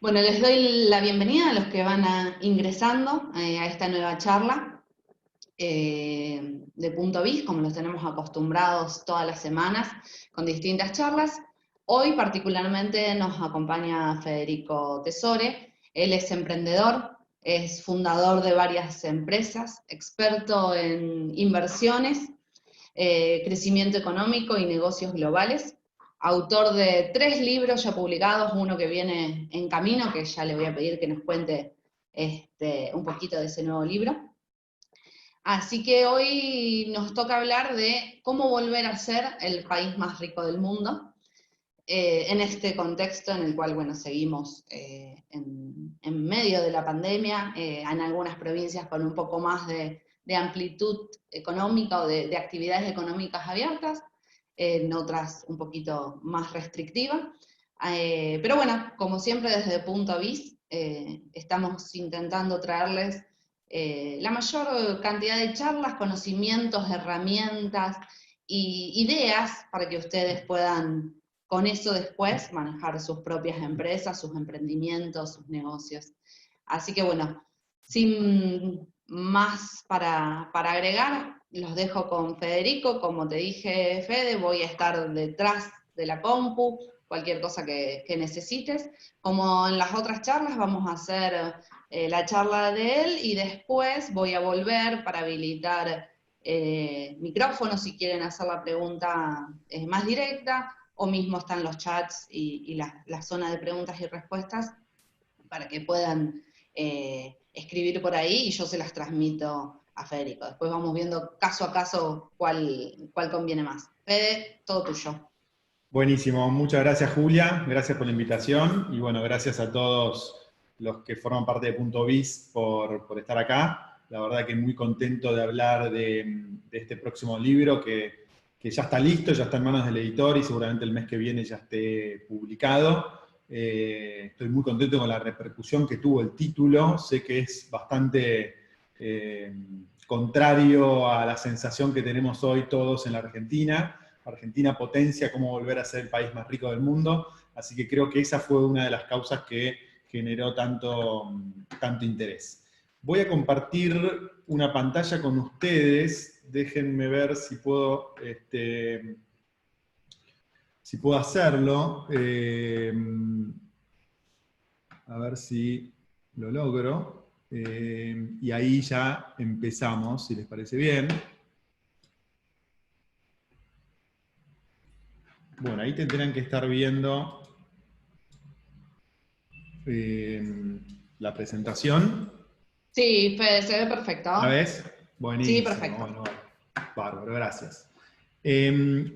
Bueno, les doy la bienvenida a los que van ingresando a esta nueva charla de Punto Biz, como los tenemos acostumbrados todas las semanas, con distintas charlas. Hoy particularmente nos acompaña Federico Tesore. Él es emprendedor, es fundador de varias empresas, experto en inversiones, crecimiento económico y negocios globales. Autor de 3 libros ya publicados, uno que viene en camino, que ya le voy a pedir que nos cuente un poquito de ese nuevo libro. Así que hoy nos toca hablar de cómo volver a ser el país más rico del mundo, en este contexto en el cual, bueno, seguimos en medio de la pandemia, en algunas provincias con un poco más de amplitud económica o de actividades económicas abiertas, en otras un poquito más restrictiva. Pero bueno, como siempre desde Punto Biz, estamos intentando traerles la mayor cantidad de charlas, conocimientos, herramientas y ideas para que ustedes puedan con eso después manejar sus propias empresas, sus emprendimientos, sus negocios. Así que bueno, sin más para agregar, los dejo con Federico. Como te dije, Fede, voy a estar detrás de la compu, cualquier cosa que necesites. Como en las otras charlas, vamos a hacer la charla de él y después voy a volver para habilitar micrófonos si quieren hacer la pregunta más directa, o mismo están los chats y la zona de preguntas y respuestas para que puedan escribir por ahí y yo se las transmito a Federico. Después vamos viendo caso a caso cuál conviene más. Fede, todo tuyo. Buenísimo, muchas gracias Julia, gracias por la invitación y bueno, gracias a todos los que forman parte de Punto Biz por estar acá. La verdad que muy contento de hablar de este próximo libro que ya está listo, ya está en manos del editor y seguramente el mes que viene ya esté publicado. Estoy muy contento con la repercusión que tuvo el título, sé que es bastante contrario a la sensación que tenemos hoy todos en la Argentina. Argentina potencia, cómo volver a ser el país más rico del mundo, así que creo que esa fue una de las causas que generó tanto interés. Voy a compartir una pantalla con ustedes, déjenme ver si puedo, hacerlo, a ver si lo logro, y ahí ya empezamos, si les parece bien. Bueno, ahí tendrán que estar viendo la presentación. Sí, Fede, se ve perfecto. ¿La ves? Buenísimo. Sí, perfecto. Bueno, bárbaro, gracias.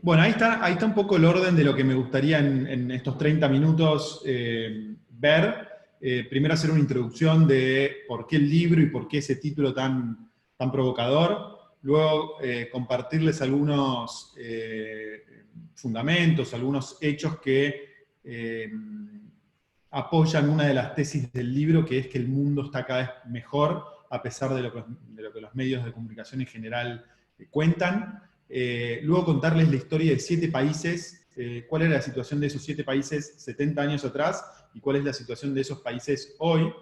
Bueno, ahí está un poco el orden de lo que me gustaría en estos 30 minutos ver. Primero hacer una introducción de por qué el libro y por qué ese título tan provocador. Luego compartirles algunos fundamentos, algunos hechos que apoyan una de las tesis del libro, que es que el mundo está cada vez mejor, a pesar de lo que los medios de comunicación en general cuentan. Luego contarles la historia de 7 países, cuál era la situación de esos 7 países 70 años atrás, y cuál es la situación de esos países hoy.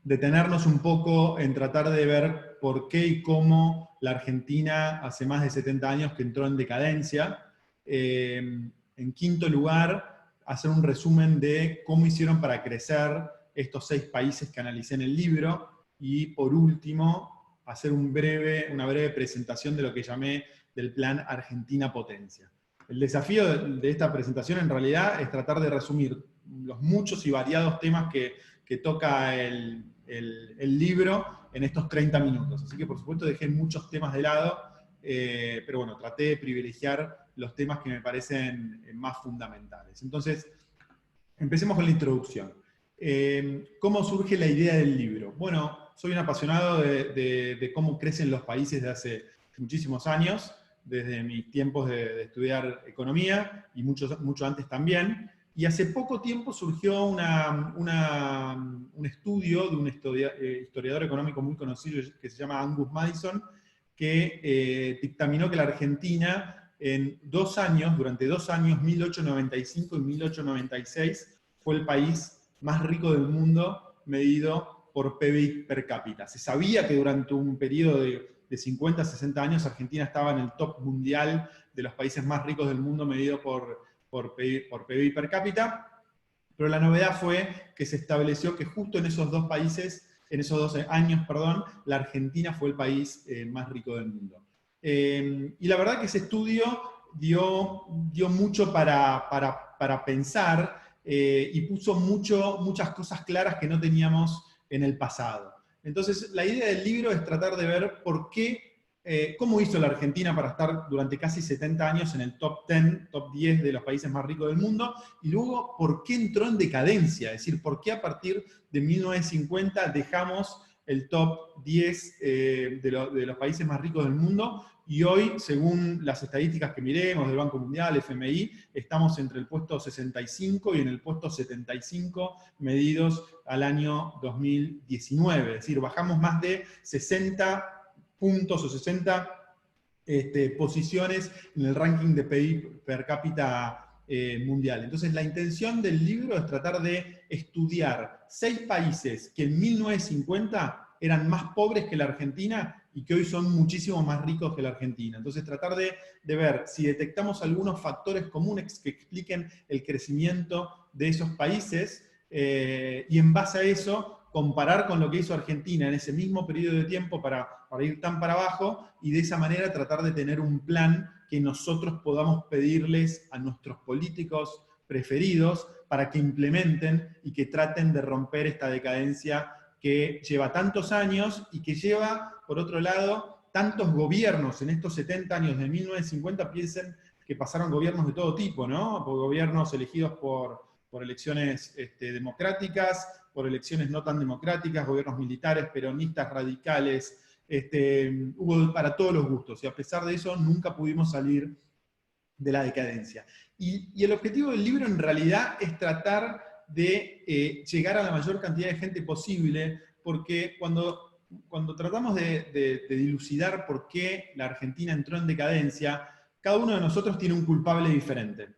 Detenernos un poco en tratar de ver por qué y cómo la Argentina hace más de 70 años que entró en decadencia. En quinto lugar, hacer un resumen de cómo hicieron para crecer estos 6 países que analicé en el libro. Y por último, hacer una breve presentación de lo que llamé del Plan Argentina Potencia. El desafío de esta presentación en realidad es tratar de resumir los muchos y variados temas que toca el libro en estos 30 minutos. Así que por supuesto dejé muchos temas de lado, pero bueno, traté de privilegiar los temas que me parecen más fundamentales. Entonces, empecemos con la introducción. ¿Cómo surge la idea del libro? Bueno, soy un apasionado de cómo crecen los países de hace muchísimos años, desde mis tiempos de estudiar economía, y mucho antes también. Y hace poco tiempo surgió un estudio de un historiador económico muy conocido que se llama Angus Maddison, que dictaminó que la Argentina en 2 años, durante 2 años, 1895 y 1896, fue el país más rico del mundo medido por PBI per cápita. Se sabía que durante un periodo de 50, 60 años Argentina estaba en el top mundial de los países más ricos del mundo medido por PBI per cápita, pero la novedad fue que se estableció que justo en esos dos países, en esos 12 años, perdón, la Argentina fue el país más rico del mundo. Y la verdad que ese estudio dio mucho para pensar y puso muchas cosas claras que no teníamos en el pasado. Entonces, la idea del libro es tratar de ver por qué, cómo hizo la Argentina para estar durante casi 70 años en el top 10, top 10 de los países más ricos del mundo, y luego por qué entró en decadencia, es decir, por qué a partir de 1950 dejamos el top 10 de los países más ricos del mundo, y hoy, según las estadísticas que miremos del Banco Mundial, FMI, estamos entre el puesto 65 y en el puesto 75 medidos al año 2019. Es decir, bajamos más de 60 puntos o 60 posiciones en el ranking de PIB per cápita mundial. Entonces, la intención del libro es tratar de estudiar 6 países que en 1950 eran más pobres que la Argentina y que hoy son muchísimo más ricos que la Argentina. Entonces tratar de ver si detectamos algunos factores comunes que expliquen el crecimiento de esos países y en base a eso comparar con lo que hizo Argentina en ese mismo periodo de tiempo para ir tan para abajo y de esa manera tratar de tener un plan que nosotros podamos pedirles a nuestros políticos preferidos para que implementen y que traten de romper esta decadencia que lleva tantos años y que lleva, por otro lado, tantos gobiernos en estos 70 años de 1950, piensen que pasaron gobiernos de todo tipo, ¿no? Por gobiernos elegidos por elecciones democráticas, por elecciones no tan democráticas, gobiernos militares, peronistas, radicales, hubo para todos los gustos, y a pesar de eso nunca pudimos salir de la decadencia. Y el objetivo del libro en realidad es tratar de llegar a la mayor cantidad de gente posible, porque cuando tratamos de dilucidar por qué la Argentina entró en decadencia, cada uno de nosotros tiene un culpable diferente.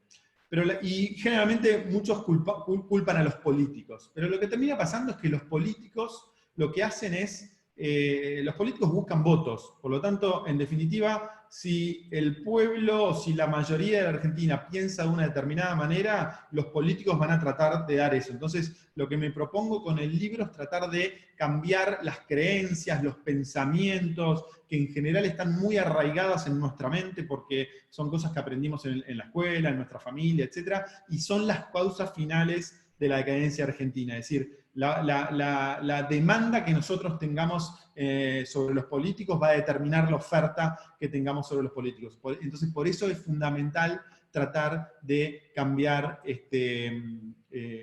Y generalmente muchos culpan a los políticos, pero lo que termina pasando es que los políticos lo que hacen es, los políticos buscan votos, por lo tanto, en definitiva, si el pueblo o si la mayoría de la Argentina piensa de una determinada manera, los políticos van a tratar de dar eso. Entonces, lo que me propongo con el libro es tratar de cambiar las creencias, los pensamientos, que en general están muy arraigadas en nuestra mente porque son cosas que aprendimos en la escuela, en nuestra familia, etc. Y son las causas finales de la decadencia argentina. Es decir, la demanda que nosotros tengamos sobre los políticos va a determinar la oferta que tengamos sobre los políticos. Entonces, por eso es fundamental tratar de cambiar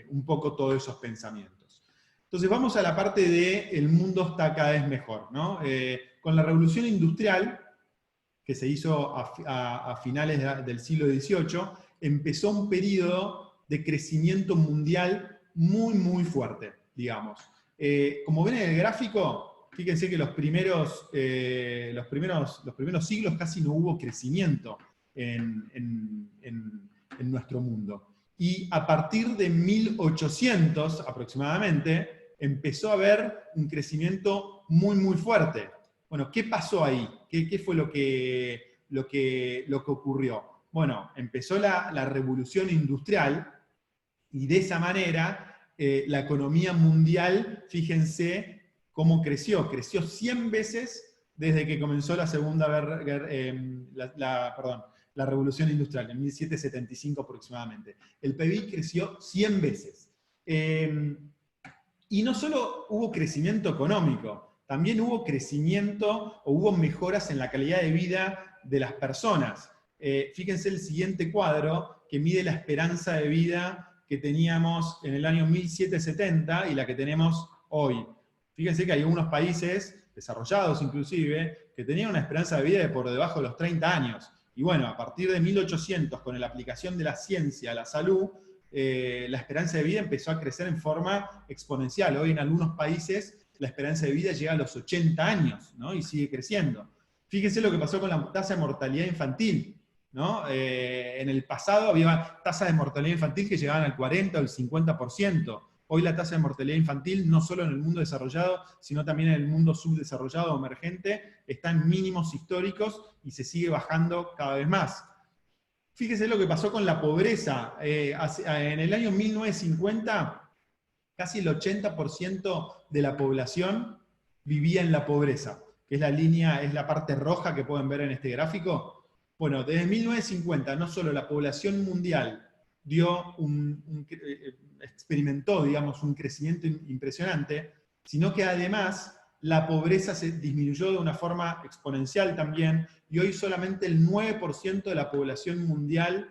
un poco todos esos pensamientos. Entonces, vamos a la parte de el mundo está cada vez mejor, ¿no? Con la revolución industrial, que se hizo a finales del siglo XVIII, empezó un periodo de crecimiento mundial muy, muy fuerte, digamos. Como ven en el gráfico, fíjense que los primeros siglos casi no hubo crecimiento en nuestro mundo. Y a partir de 1800 aproximadamente, empezó a haber un crecimiento muy, muy fuerte. Bueno, ¿qué pasó ahí? ¿Qué fue lo que ocurrió? Bueno, empezó la revolución industrial y de esa manera la economía mundial, fíjense cómo creció. Creció 100 veces desde que comenzó la la revolución industrial, en 1775 aproximadamente. El PIB creció 100 veces. Y no solo hubo crecimiento económico, también hubo crecimiento o hubo mejoras en la calidad de vida de las personas. Fíjense el siguiente cuadro que mide la esperanza de vida que teníamos en el año 1770 y la que tenemos hoy. Fíjense que hay algunos países, desarrollados inclusive, que tenían una esperanza de vida de por debajo de los 30 años. Y bueno, a partir de 1800, con la aplicación de la ciencia a la salud, la esperanza de vida empezó a crecer en forma exponencial. Hoy en algunos países la esperanza de vida llega a los 80 años, ¿no? Y sigue creciendo. Fíjense lo que pasó con la tasa de mortalidad infantil, ¿no? En el pasado había tasas de mortalidad infantil que llegaban al 40 o al 50%. Hoy la tasa de mortalidad infantil, no solo en el mundo desarrollado, sino también en el mundo subdesarrollado o emergente, está en mínimos históricos y se sigue bajando cada vez más. Fíjese lo que pasó con la pobreza. En el año 1950, casi el 80% de la población vivía en la pobreza, que es la línea, es la parte roja que pueden ver en este gráfico. Bueno, desde 1950 no solo la población mundial experimentó, digamos, un crecimiento impresionante, sino que además la pobreza se disminuyó de una forma exponencial también, y hoy solamente el 9% de la población mundial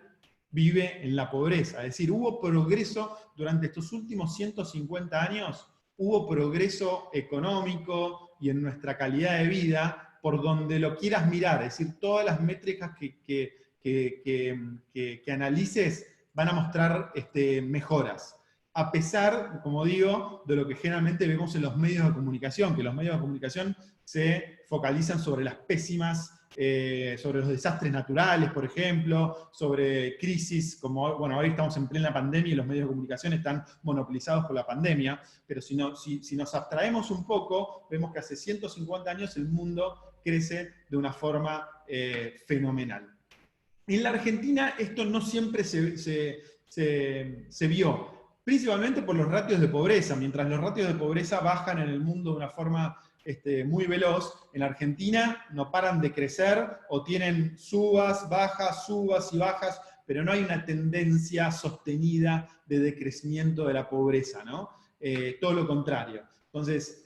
vive en la pobreza. Es decir, hubo progreso durante estos últimos 150 años, hubo progreso económico y en nuestra calidad de vida, por donde lo quieras mirar. Es decir, todas las métricas que analices van a mostrar mejoras. A pesar, como digo, de lo que generalmente vemos en los medios de comunicación, que los medios de comunicación se focalizan sobre las pésimas, sobre los desastres naturales, por ejemplo, sobre crisis, como, bueno, ahora estamos en plena pandemia y los medios de comunicación están monopolizados por la pandemia, pero si nos abstraemos un poco, vemos que hace 150 años el mundo crece de una forma fenomenal. En la Argentina esto no siempre se vio, principalmente por los ratios de pobreza. Mientras los ratios de pobreza bajan en el mundo de una forma muy veloz, en Argentina no paran de crecer o tienen subas y bajas, pero no hay una tendencia sostenida de decrecimiento de la pobreza, ¿no? Todo lo contrario. Entonces,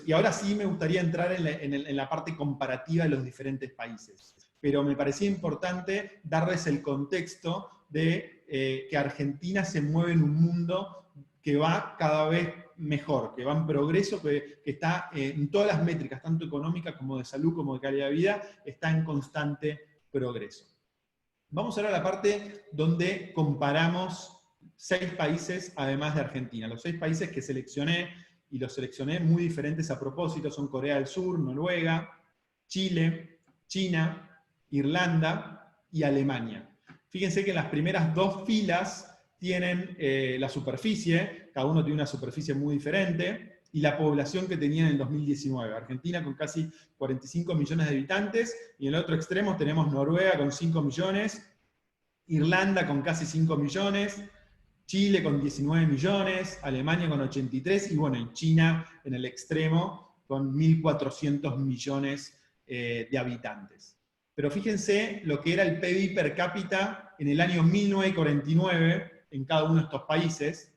y ahora sí me gustaría entrar en la parte comparativa de los diferentes países. Pero me parecía importante darles el contexto de que Argentina se mueve en un mundo que va cada vez mejor, que va en progreso, que está en todas las métricas, tanto económicas como de salud, como de calidad de vida, está en constante progreso. Vamos ahora a la parte donde comparamos 6 países además de Argentina. Los 6 países que seleccioné, y los seleccioné muy diferentes a propósito, son Corea del Sur, Noruega, Chile, China, Irlanda y Alemania. Fíjense que en las primeras 2 filas tienen la superficie, cada uno tiene una superficie muy diferente, y la población que tenían en el 2019. Argentina con casi 45 millones de habitantes, y en el otro extremo tenemos Noruega con 5 millones, Irlanda con casi 5 millones, Chile con 19 millones, Alemania con 83, y bueno, en China en el extremo con 1.400 millones de habitantes. Pero fíjense lo que era el PBI per cápita en el año 1949 en cada uno de estos países.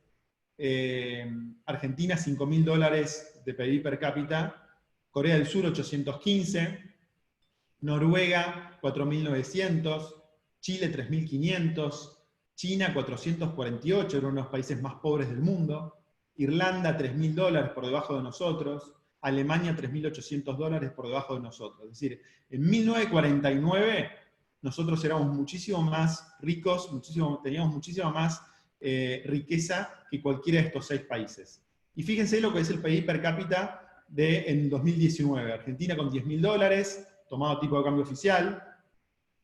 Argentina, $5.000 de PBI per cápita, Corea del Sur, 815, Noruega, 4.900, Chile, 3.500, China, 448, era uno de los países más pobres del mundo, Irlanda, $3.000 por debajo de nosotros, Alemania, $3.800 por debajo de nosotros. Es decir, en 1949 nosotros éramos muchísimo más ricos, teníamos muchísima más riqueza que cualquiera de estos 6 países. Y fíjense lo que es el PIB per cápita en 2019. Argentina con $10.000, tomado tipo de cambio oficial.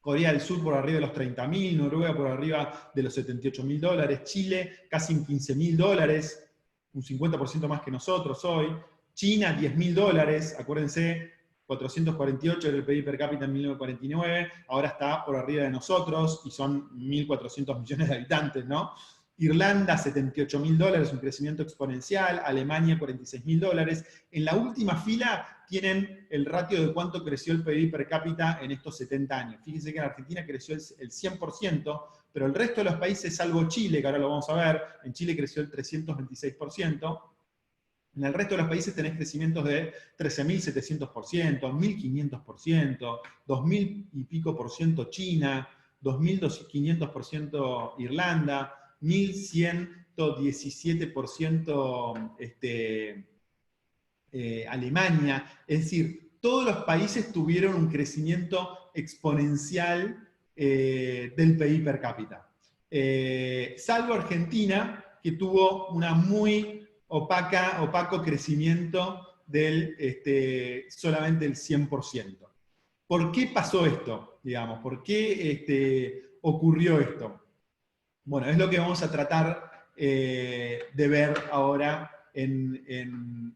Corea del Sur por arriba de los 30.000, Noruega por arriba de los $78.000, Chile casi en $15.000, un 50% más que nosotros hoy. China, $10.000, acuérdense, 448 era el PIB per cápita en 1949, ahora está por arriba de nosotros, y son 1.400 millones de habitantes, ¿no? Irlanda, $78.000, un crecimiento exponencial, Alemania, $46.000. En la última fila tienen el ratio de cuánto creció el PIB per cápita en estos 70 años. Fíjense que en Argentina creció el 100%, pero el resto de los países, salvo Chile, que ahora lo vamos a ver, en Chile creció el 326%, en el resto de los países tenés crecimientos de 13.700%, 1.500%, 2.000 y pico por ciento China, 2.500% Irlanda, 1.117% Alemania. Es decir, todos los países tuvieron un crecimiento exponencial del PIB per cápita. Salvo Argentina, que tuvo una muy opaco crecimiento del solamente el 100%. ¿Por qué pasó esto? Digamos, ¿por qué ocurrió esto? Bueno, es lo que vamos a tratar de ver ahora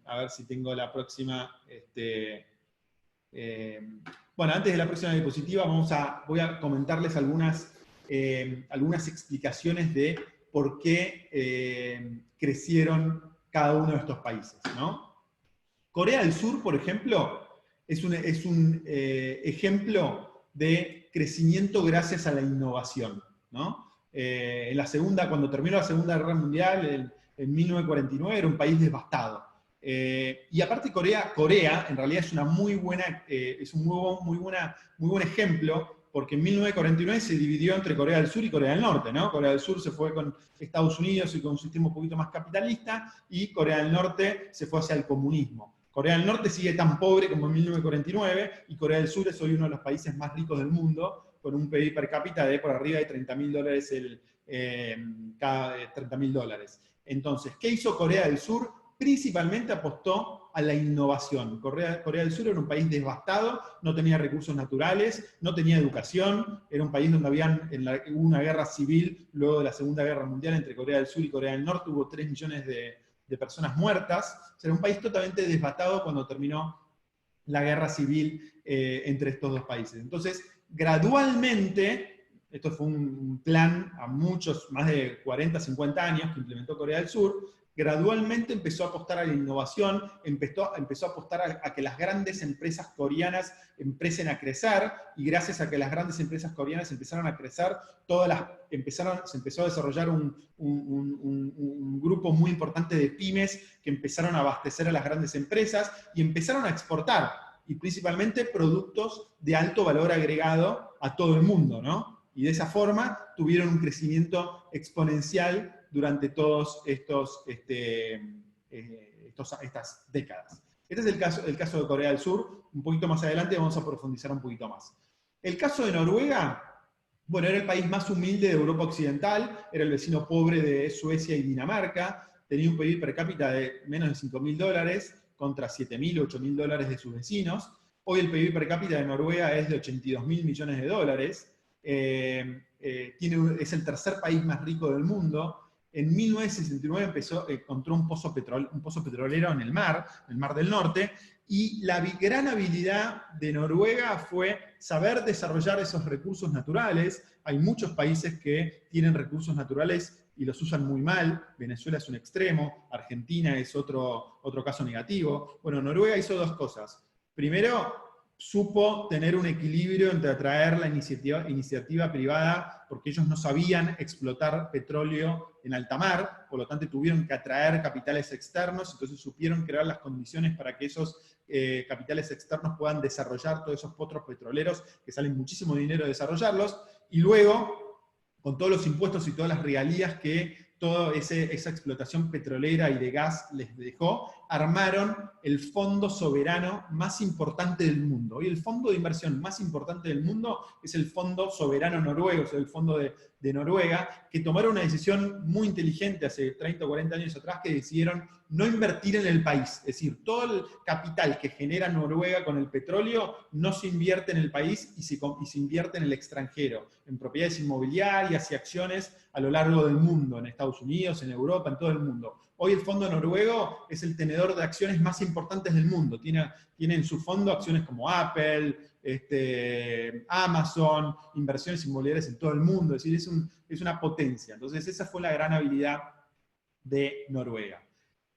a ver si tengo la próxima. Bueno, antes de la próxima diapositiva voy a comentarles algunas explicaciones de por qué crecieron cada uno de estos países, ¿no? Corea del Sur, por ejemplo, es un ejemplo de crecimiento gracias a la innovación, ¿no? Cuando terminó la Segunda Guerra Mundial, en 1949, era un país devastado. Y aparte Corea en realidad es un muy buen ejemplo, porque en 1949 se dividió entre Corea del Sur y Corea del Norte, ¿no? Corea del Sur se fue con Estados Unidos y con un sistema un poquito más capitalista, y Corea del Norte se fue hacia el comunismo. Corea del Norte sigue tan pobre como en 1949, y Corea del Sur es hoy uno de los países más ricos del mundo, con un PIB per cápita de por arriba de $30.000 cada $30.000. Entonces, ¿qué hizo Corea del Sur? Principalmente apostó a la innovación. Corea del Sur era un país devastado, no tenía recursos naturales, no tenía educación, era un país donde hubo una guerra civil luego de la Segunda Guerra Mundial entre Corea del Sur y Corea del Norte, hubo 3 millones de personas muertas. O sea, era un país totalmente devastado cuando terminó la guerra civil entre estos dos países. Entonces, gradualmente, esto fue un plan a más de 40, 50 años que implementó Corea del Sur, gradualmente empezó a apostar a la innovación, empezó a apostar a que las grandes empresas coreanas empiecen a crecer, y gracias a que las grandes empresas coreanas empezaron a crecer, se empezó a desarrollar un grupo muy importante de pymes que empezaron a abastecer a las grandes empresas y empezaron a exportar, y principalmente productos de alto valor agregado a todo el mundo, ¿no? Y de esa forma tuvieron un crecimiento exponencial durante todas estas décadas. Este es el caso de Corea del Sur. Un poquito más adelante vamos a profundizar un poquito más. El caso de Noruega, bueno, era el país más humilde de Europa Occidental, era el vecino pobre de Suecia y Dinamarca, tenía un PIB per cápita de menos de $5.000 contra $7.000 o $8.000 de sus vecinos. Hoy el PIB per cápita de Noruega es de $82.000 millones. Es el tercer país más rico del mundo. En 1969 encontró un pozo petrolero en el Mar del Norte, y la gran habilidad de Noruega fue saber desarrollar esos recursos naturales. Hay muchos países que tienen recursos naturales y los usan muy mal. Venezuela es un extremo, Argentina es otro caso negativo. Bueno, Noruega hizo dos cosas. Primero, supo tener un equilibrio entre atraer la iniciativa privada, porque ellos no sabían explotar petróleo en alta mar, por lo tanto tuvieron que atraer capitales externos, entonces supieron crear las condiciones para que esos capitales externos puedan desarrollar todos esos potros petroleros que salen muchísimo dinero desarrollarlos, y luego, con todos los impuestos y todas las regalías que toda esa explotación petrolera y de gas les dejó, armaron el fondo soberano más importante del mundo. Hoy el fondo de inversión más importante del mundo es el Fondo Soberano Noruego, o sea, el fondo de Noruega, que tomaron una decisión muy inteligente hace 30 o 40 años atrás, que decidieron no invertir en el país. Es decir, todo el capital que genera Noruega con el petróleo no se invierte en el país y se invierte en el extranjero, en propiedades inmobiliarias y acciones a lo largo del mundo, en Estados Unidos, en Europa, en todo el mundo. Hoy el fondo noruego es el tenedor de acciones más importantes del mundo. Tiene en su fondo acciones como Apple, Amazon, inversiones inmobiliarias en todo el mundo. Es decir, es una potencia. Entonces esa fue la gran habilidad de Noruega.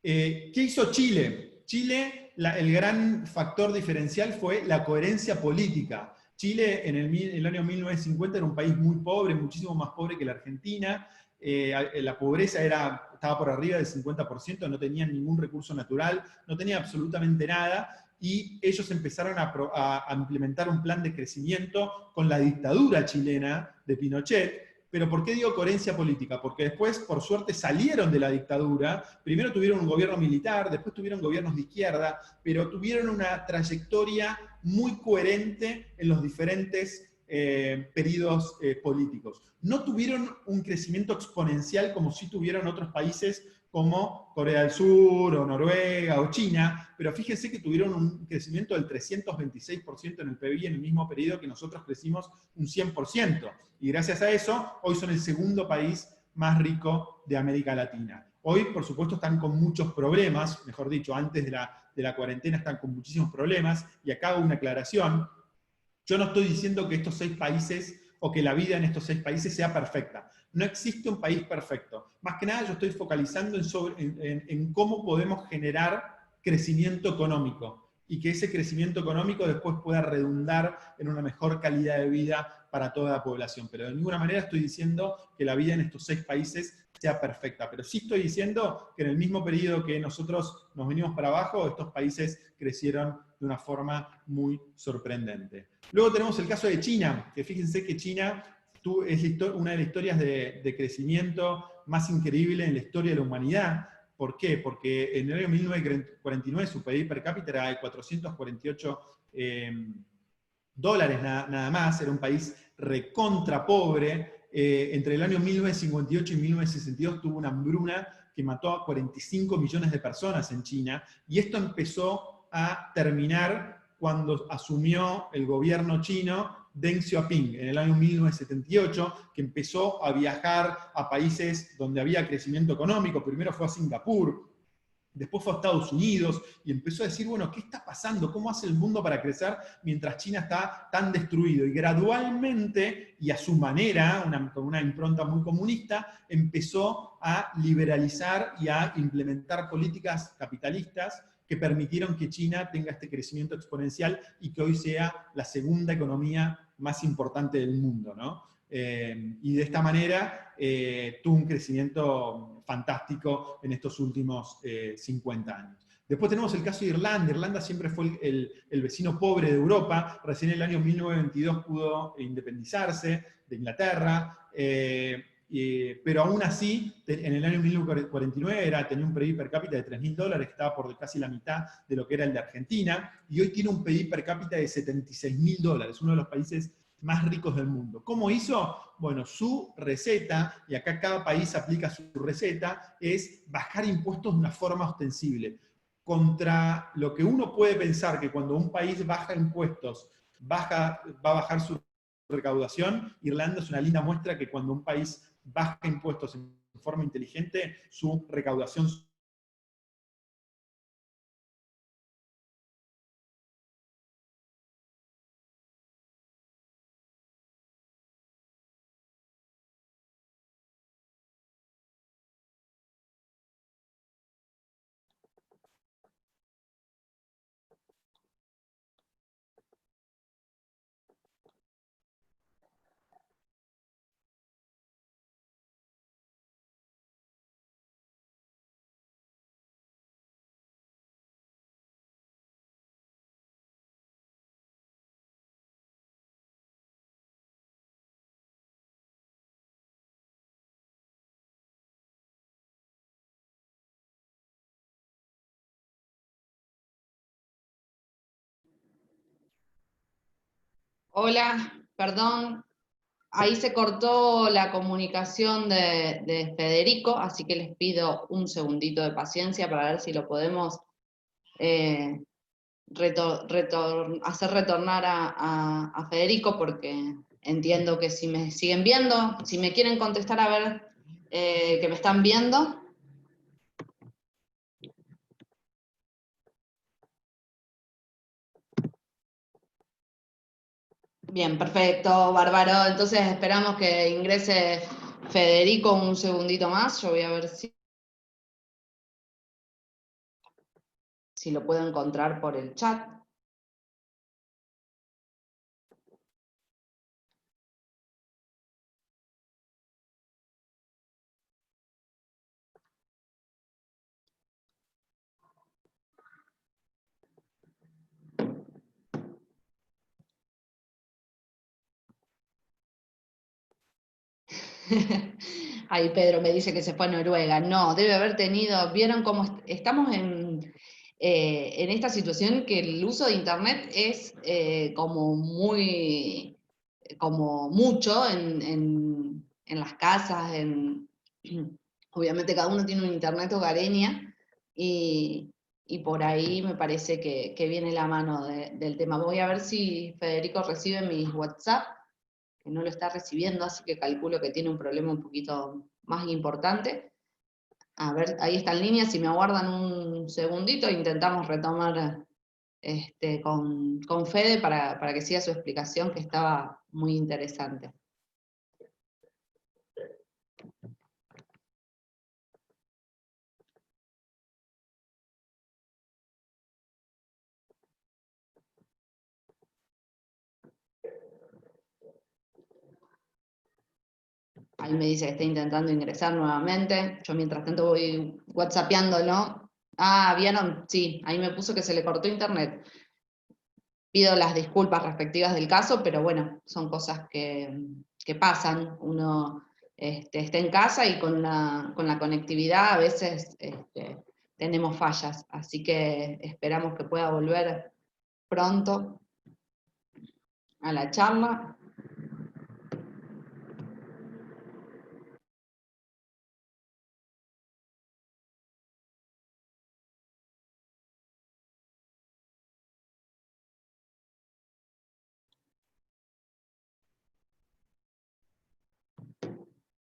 ¿Qué hizo Chile? Chile, el gran factor diferencial fue la coherencia política. Chile en el año 1950 era un país muy pobre, muchísimo más pobre que la Argentina. La pobreza estaba por arriba del 50%, no tenían ningún recurso natural, no tenían absolutamente nada, y ellos empezaron a implementar un plan de crecimiento con la dictadura chilena de Pinochet. Pero ¿por qué digo coherencia política? Porque después, por suerte, salieron de la dictadura. Primero tuvieron un gobierno militar, después tuvieron gobiernos de izquierda, pero tuvieron una trayectoria muy coherente en los diferentes periodos políticos. No tuvieron un crecimiento exponencial como sí tuvieron otros países como Corea del Sur, o Noruega, o China, pero fíjense que tuvieron un crecimiento del 326% en el PIB en el mismo periodo que nosotros crecimos un 100%. Y gracias a eso, hoy son el segundo país más rico de América Latina. Hoy, por supuesto, están con muchos problemas, mejor dicho, antes de la cuarentena están con muchísimos problemas, y acá hago una aclaración. Yo no estoy diciendo que estos 6 países o que la vida en estos 6 países sea perfecta. No existe un país perfecto. Más que nada yo estoy focalizando en cómo podemos generar crecimiento económico y que ese crecimiento económico después pueda redundar en una mejor calidad de vida para toda la población. Pero de ninguna manera estoy diciendo que la vida en estos 6 países sea perfecta, pero sí estoy diciendo que en el mismo periodo que nosotros nos venimos para abajo, estos países crecieron de una forma muy sorprendente. Luego tenemos el caso de China, que fíjense que China es una de las historias de crecimiento más increíble en la historia de la humanidad. ¿Por qué? Porque en el año 1949 su PIB per cápita era de 448 dólares nada más, era un país recontra pobre. Entre el año 1958 y 1962 tuvo una hambruna que mató a 45 millones de personas en China, y esto empezó a terminar cuando asumió el gobierno chino Deng Xiaoping en el año 1978, que empezó a viajar a países donde había crecimiento económico. Primero fue a Singapur, después fue a Estados Unidos, y empezó a decir, bueno, ¿qué está pasando? ¿Cómo hace el mundo para crecer mientras China está tan destruido? Y gradualmente, y a su manera, con una impronta muy comunista, empezó a liberalizar y a implementar políticas capitalistas que permitieron que China tenga este crecimiento exponencial y que hoy sea la segunda economía más importante del mundo, ¿no? Y de esta manera tuvo un crecimiento fantástico en estos últimos 50 años. Después tenemos el caso de Irlanda. Irlanda siempre fue el vecino pobre de Europa. Recién en el año 1922 pudo independizarse de Inglaterra, pero aún así, en el año 1949 tenía un PIB per cápita de $3.000, que estaba por casi la mitad de lo que era el de Argentina, y hoy tiene un PIB per cápita de $76.000, uno de los países más ricos del mundo. ¿Cómo hizo? Bueno, su receta, y acá cada país aplica su receta, es bajar impuestos de una forma ostensible. Contra lo que uno puede pensar que cuando un país baja impuestos va a bajar su recaudación, Irlanda es una linda muestra que cuando un país baja impuestos en forma inteligente, su recaudación Hola, perdón, ahí se cortó la comunicación de Federico, así que les pido un segundito de paciencia para ver si lo podemos eh, hacer retornar a Federico, porque entiendo que si me siguen viendo, si me quieren contestar a ver que me están viendo. Bien, perfecto, bárbaro. Entonces esperamos que ingrese Federico un segundito más. Yo voy a ver si lo puedo encontrar por el chat. Ahí Pedro me dice que se fue a Noruega. No, debe haber tenido, vieron cómo estamos en esta situación que el uso de Internet es como muy, como mucho en las casas, obviamente cada uno tiene un Internet hogareña y por ahí me parece que viene la mano del tema. Voy a ver si Federico recibe mis WhatsApp, que no lo está recibiendo, así que calculo que tiene un problema un poquito más importante. A ver, ahí está en línea, si me aguardan un segundito, intentamos retomar con Fede para que siga su explicación, que estaba muy interesante. Ahí me dice que está intentando ingresar nuevamente. Yo mientras tanto voy whatsappeándolo. Ah, ¿vieron? Sí, ahí me puso que se le cortó internet. Pido las disculpas respectivas del caso, pero bueno, son cosas que pasan. Uno está en casa y con la conectividad a veces tenemos fallas. Así que esperamos que pueda volver pronto a la charla.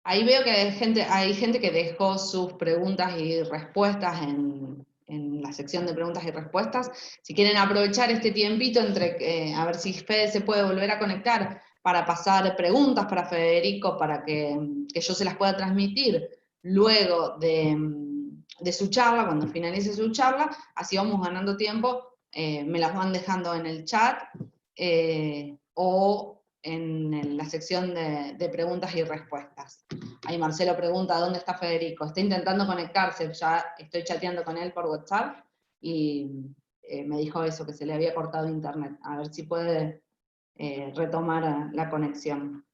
Ahí veo que hay gente que dejó sus preguntas y respuestas en la sección de preguntas y respuestas. Si quieren aprovechar este tiempito a ver si Fede se puede volver a conectar para pasar preguntas para Federico, para que yo se las pueda transmitir luego de su charla, cuando finalice su charla, así vamos ganando tiempo, me las van dejando en el chat, o en la sección de preguntas y respuestas. Ahí Marcelo pregunta, ¿dónde está Federico? Está intentando conectarse, ya estoy chateando con él por WhatsApp, y me dijo eso, que se le había cortado internet. A ver si puede retomar la conexión.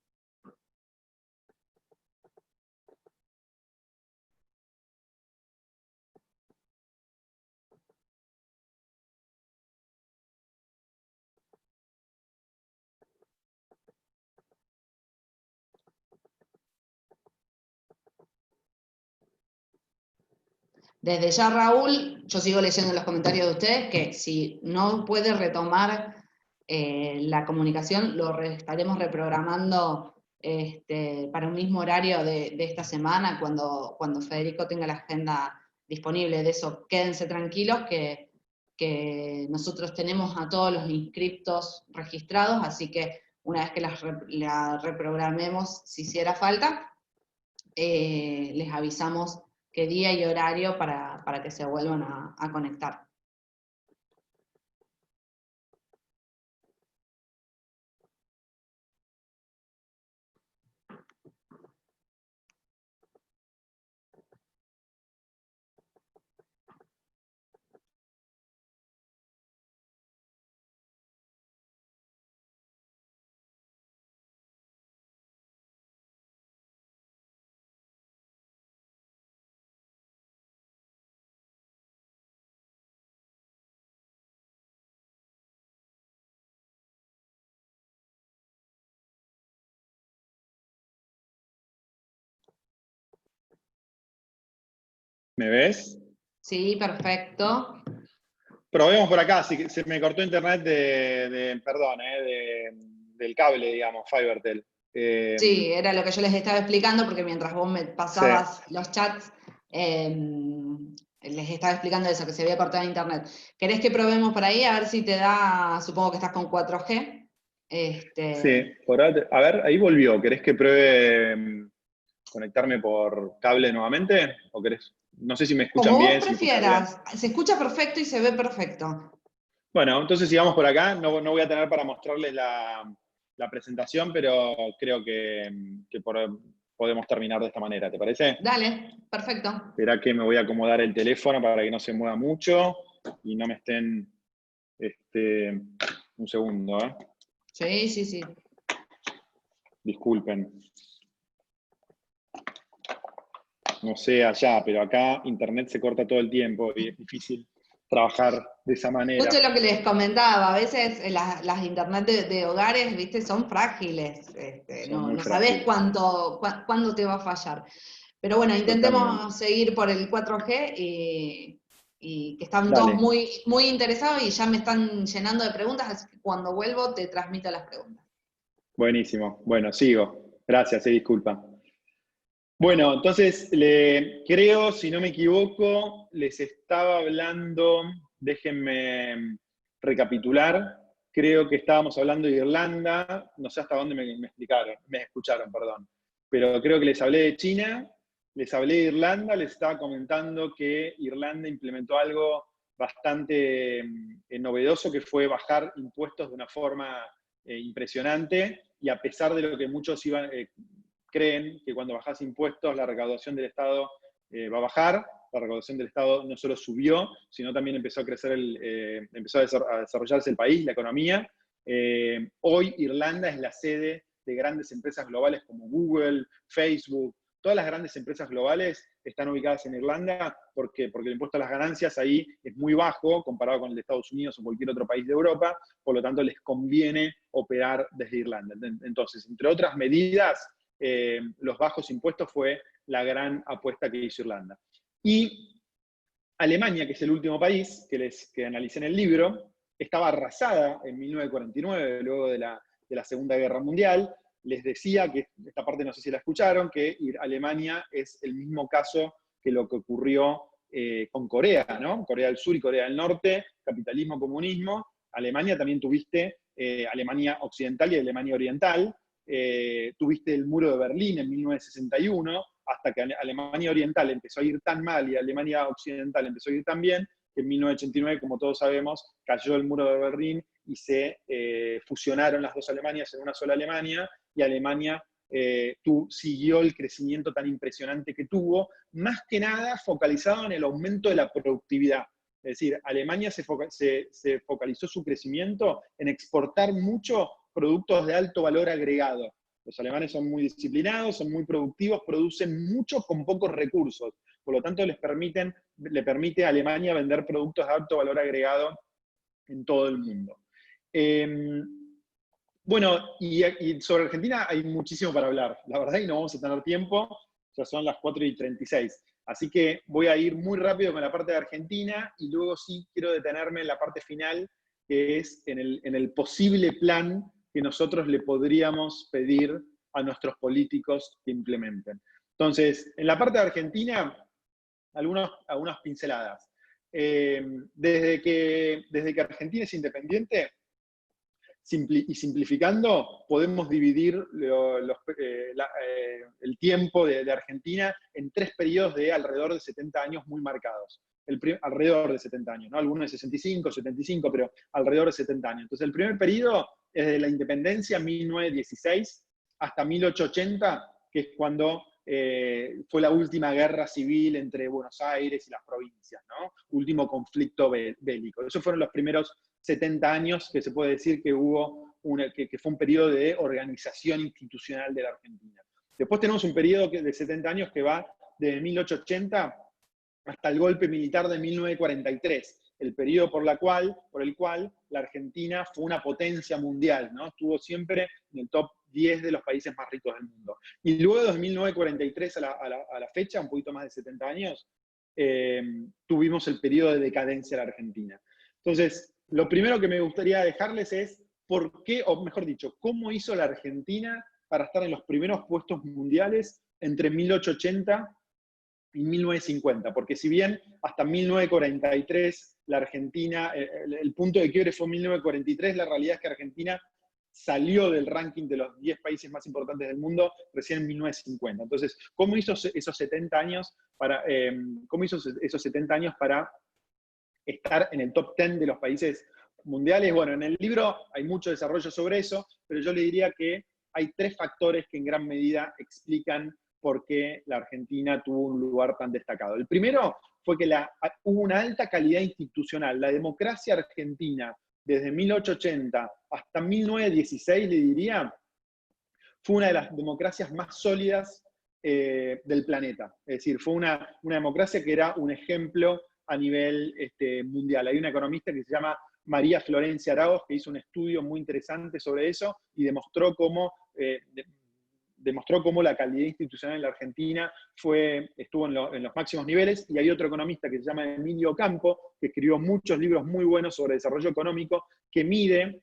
Desde ya, Raúl, yo sigo leyendo los comentarios de ustedes, que si no puede retomar la comunicación, estaremos reprogramando para un mismo horario de esta semana, cuando Federico tenga la agenda disponible. De eso, quédense tranquilos, que nosotros tenemos a todos los inscriptos registrados, así que una vez que la reprogramemos, si hiciera falta, les avisamos qué día y horario para que se vuelvan a conectar. ¿Me ves? Sí, perfecto. Probemos por acá, si se me cortó internet del cable, digamos, Fibertel. Sí, era lo que yo les estaba explicando, porque mientras vos me pasabas los chats, les estaba explicando eso, que se había cortado internet. ¿Querés que probemos por ahí? A ver si te da, supongo que estás con 4G. Sí, a ver, ahí volvió. ¿Querés que pruebe conectarme por cable nuevamente? ¿O querés? No sé si me escuchan Como vos bien, si se escucha bien. prefieras. Se escucha perfecto y se ve perfecto. Bueno, entonces sigamos por acá. No voy a tener para mostrarles la presentación, pero creo que podemos terminar de esta manera. ¿Te parece? Dale, perfecto. Espera que me voy a acomodar el teléfono para que no se mueva mucho y no me estén... un segundo, ¿eh? Sí, sí, sí. Disculpen. No sé allá, pero acá internet se corta todo el tiempo y es difícil trabajar de esa manera. Justo lo que les comentaba, a veces las internet de hogares, viste, son frágiles. No sabés cuándo te va a fallar. Pero bueno, intentemos Totalmente. seguir por el 4G y que están todos Dale. muy, muy interesados y ya me están llenando de preguntas, así que cuando vuelvo te transmito las preguntas. Buenísimo. Bueno, sigo. Gracias, disculpa. Bueno, entonces, creo, si no me equivoco, les estaba hablando, déjenme recapitular, creo que estábamos hablando de Irlanda, no sé hasta dónde me escucharon, perdón, pero creo que les hablé de China, les hablé de Irlanda, les estaba comentando que Irlanda implementó algo bastante novedoso, que fue bajar impuestos de una forma impresionante, y a pesar de lo que muchos creen que cuando bajas impuestos la recaudación del Estado va a bajar. La recaudación del Estado no solo subió, sino también empezó a crecer, empezó a desarrollarse el país, la economía. Hoy Irlanda es la sede de grandes empresas globales como Google, Facebook. Todas las grandes empresas globales están ubicadas en Irlanda porque el impuesto a las ganancias ahí es muy bajo comparado con el de Estados Unidos o cualquier otro país de Europa, por lo tanto les conviene operar desde Irlanda. Entonces, entre otras medidas, los bajos impuestos fue la gran apuesta que hizo Irlanda. Y Alemania, que es el último país que analicé en el libro, estaba arrasada en 1949, luego de la Segunda Guerra Mundial. Les decía, que esta parte no sé si la escucharon, que Alemania es el mismo caso que lo que ocurrió con Corea, ¿no? Corea del Sur y Corea del Norte, capitalismo, comunismo. Alemania también tuviste Alemania Occidental y Alemania Oriental. Tuviste el muro de Berlín en 1961, hasta que Alemania Oriental empezó a ir tan mal y Alemania Occidental empezó a ir tan bien, que en 1989, como todos sabemos, cayó el muro de Berlín y se fusionaron las dos Alemanias en una sola Alemania, y Alemania siguió el crecimiento tan impresionante que tuvo, más que nada focalizado en el aumento de la productividad. Es decir, Alemania se focalizó su crecimiento en exportar mucho productos de alto valor agregado. Los alemanes son muy disciplinados, son muy productivos, producen mucho con pocos recursos. Por lo tanto, le permite a Alemania vender productos de alto valor agregado en todo el mundo. Bueno, y sobre Argentina hay muchísimo para hablar, la verdad, y no vamos a tener tiempo, ya son las 4:36. Así que voy a ir muy rápido con la parte de Argentina, y luego sí quiero detenerme en la parte final, que es en el posible plan que nosotros le podríamos pedir a nuestros políticos que implementen. Entonces, en la parte de Argentina, algunas pinceladas. Desde que Argentina es independiente, y simplificando, podemos dividir el tiempo de Argentina en 3 periodos de alrededor de 70 años muy marcados. Alrededor de 70 años, ¿no? Algunos de 65, 75, pero alrededor de 70 años. Entonces, el primer periodo es de la independencia, 1916, hasta 1880, que es cuando fue la última guerra civil entre Buenos Aires y las provincias, ¿no? Último conflicto bélico. Esos fueron los primeros 70 años que se puede decir que que fue un periodo de organización institucional de la Argentina. Después tenemos un periodo de 70 años que va desde 1880 hasta el golpe militar de 1943, el periodo por el cual la Argentina fue una potencia mundial, ¿no? Estuvo siempre en el top 10 de los países más ricos del mundo. Y luego de 1943 a la fecha, un poquito más de 70 años, tuvimos el periodo de decadencia de la Argentina. Entonces, lo primero que me gustaría dejarles es por qué, o mejor dicho, cómo hizo la Argentina para estar en los primeros puestos mundiales entre 1880 y 1950, porque si bien hasta 1943 la Argentina, el punto de quiebre fue 1943, la realidad es que Argentina salió del ranking de los 10 países más importantes del mundo recién en 1950. Entonces, ¿cómo hizo esos 70 años para estar en el top 10 de los países mundiales? Bueno, en el libro hay mucho desarrollo sobre eso, pero yo le diría que hay 3 factores que en gran medida explican por qué la Argentina tuvo un lugar tan destacado. El primero fue que hubo una alta calidad institucional. La democracia argentina, desde 1880 hasta 1916, le diría, fue una de las democracias más sólidas del planeta. Es decir, fue una democracia que era un ejemplo a nivel mundial. Hay una economista que se llama María Florencia Arauz, que hizo un estudio muy interesante sobre eso y demostró cómo la calidad institucional en la Argentina estuvo en los máximos niveles. Y hay otro economista que se llama Emilio Campo, que escribió muchos libros muy buenos sobre desarrollo económico, que mide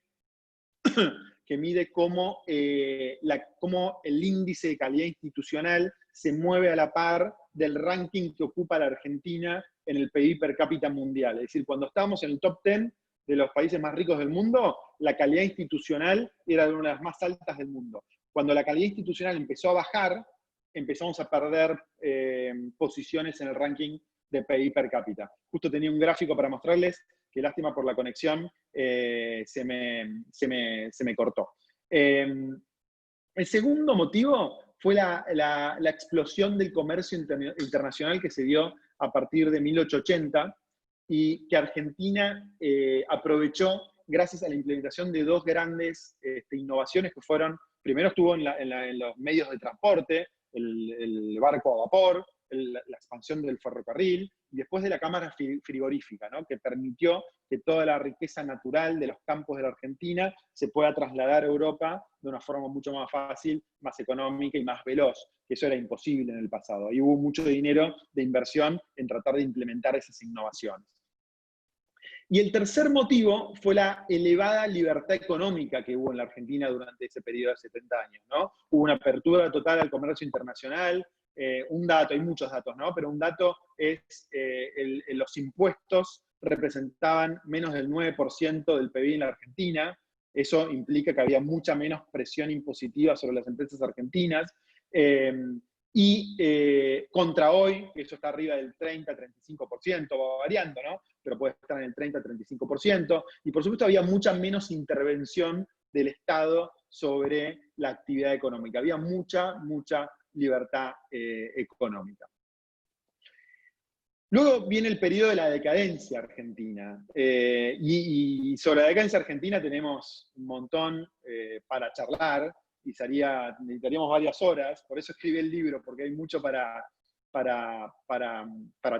cómo el índice de calidad institucional se mueve a la par del ranking que ocupa la Argentina en el PIB per cápita mundial. Es decir, cuando estábamos en el top 10 de los países más ricos del mundo, la calidad institucional era una de las más altas del mundo. Cuando la calidad institucional empezó a bajar, empezamos a perder posiciones en el ranking de PIB per cápita. Justo tenía un gráfico para mostrarles, que lástima por la conexión, se me cortó. El segundo motivo fue la explosión del comercio internacional que se dio a partir de 1880 y que Argentina aprovechó gracias a la implementación de dos grandes innovaciones que fueron, primero estuvo en los medios de transporte, el barco a vapor, la expansión del ferrocarril, y después de la cámara frigorífica, ¿no? Que permitió que toda la riqueza natural de los campos de la Argentina se pueda trasladar a Europa de una forma mucho más fácil, más económica y más veloz, que eso era imposible en el pasado. Y hubo mucho dinero de inversión en tratar de implementar esas innovaciones. Y el tercer motivo fue la elevada libertad económica que hubo en la Argentina durante ese periodo de 70 años, ¿no? Hubo una apertura total al comercio internacional. Un dato, hay muchos datos, ¿no? Pero un dato es los impuestos representaban menos del 9% del PIB en la Argentina. Eso implica que había mucha menos presión impositiva sobre las empresas argentinas. Contra hoy, que eso está arriba del 30-35%, va variando, ¿no? Pero puede estar en el 30-35%, y por supuesto había mucha menos intervención del Estado sobre la actividad económica. Había mucha libertad económica. Luego viene el periodo de la decadencia argentina, y sobre la decadencia argentina tenemos un montón para charlar, y necesitaríamos varias horas, por eso escribí el libro, porque hay mucho para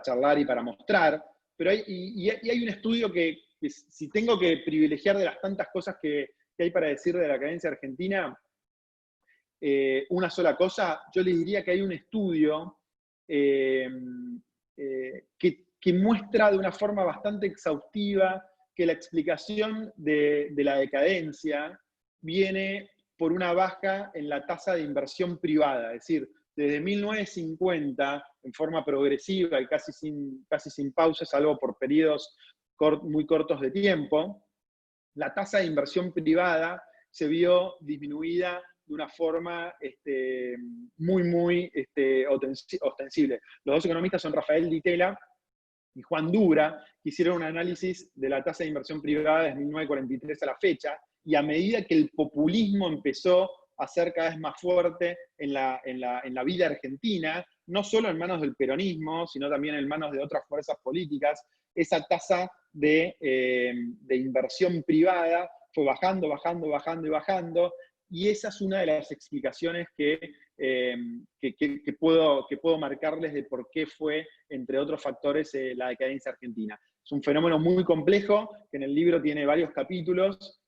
charlar y para mostrar, pero hay un estudio que si tengo que privilegiar de las tantas cosas que hay para decir de la decadencia argentina, una sola cosa, yo les diría que hay un estudio que muestra de una forma bastante exhaustiva que la explicación de la decadencia viene por una baja en la tasa de inversión privada, es decir, desde 1950, en forma progresiva y casi sin pausas, salvo por periodos muy cortos de tiempo, la tasa de inversión privada se vio disminuida de una forma muy ostensible. Los dos economistas son Rafael Di Tella y Juan Dubra, que hicieron un análisis de la tasa de inversión privada desde 1943 a la fecha, y a medida que el populismo empezó a ser cada vez más fuerte en la vida argentina, no solo en manos del peronismo, sino también en manos de otras fuerzas políticas, esa tasa de inversión privada fue bajando, y esa es una de las explicaciones que puedo marcarles de por qué fue, entre otros factores, la decadencia argentina. Es un fenómeno muy complejo, que en el libro tiene varios capítulos,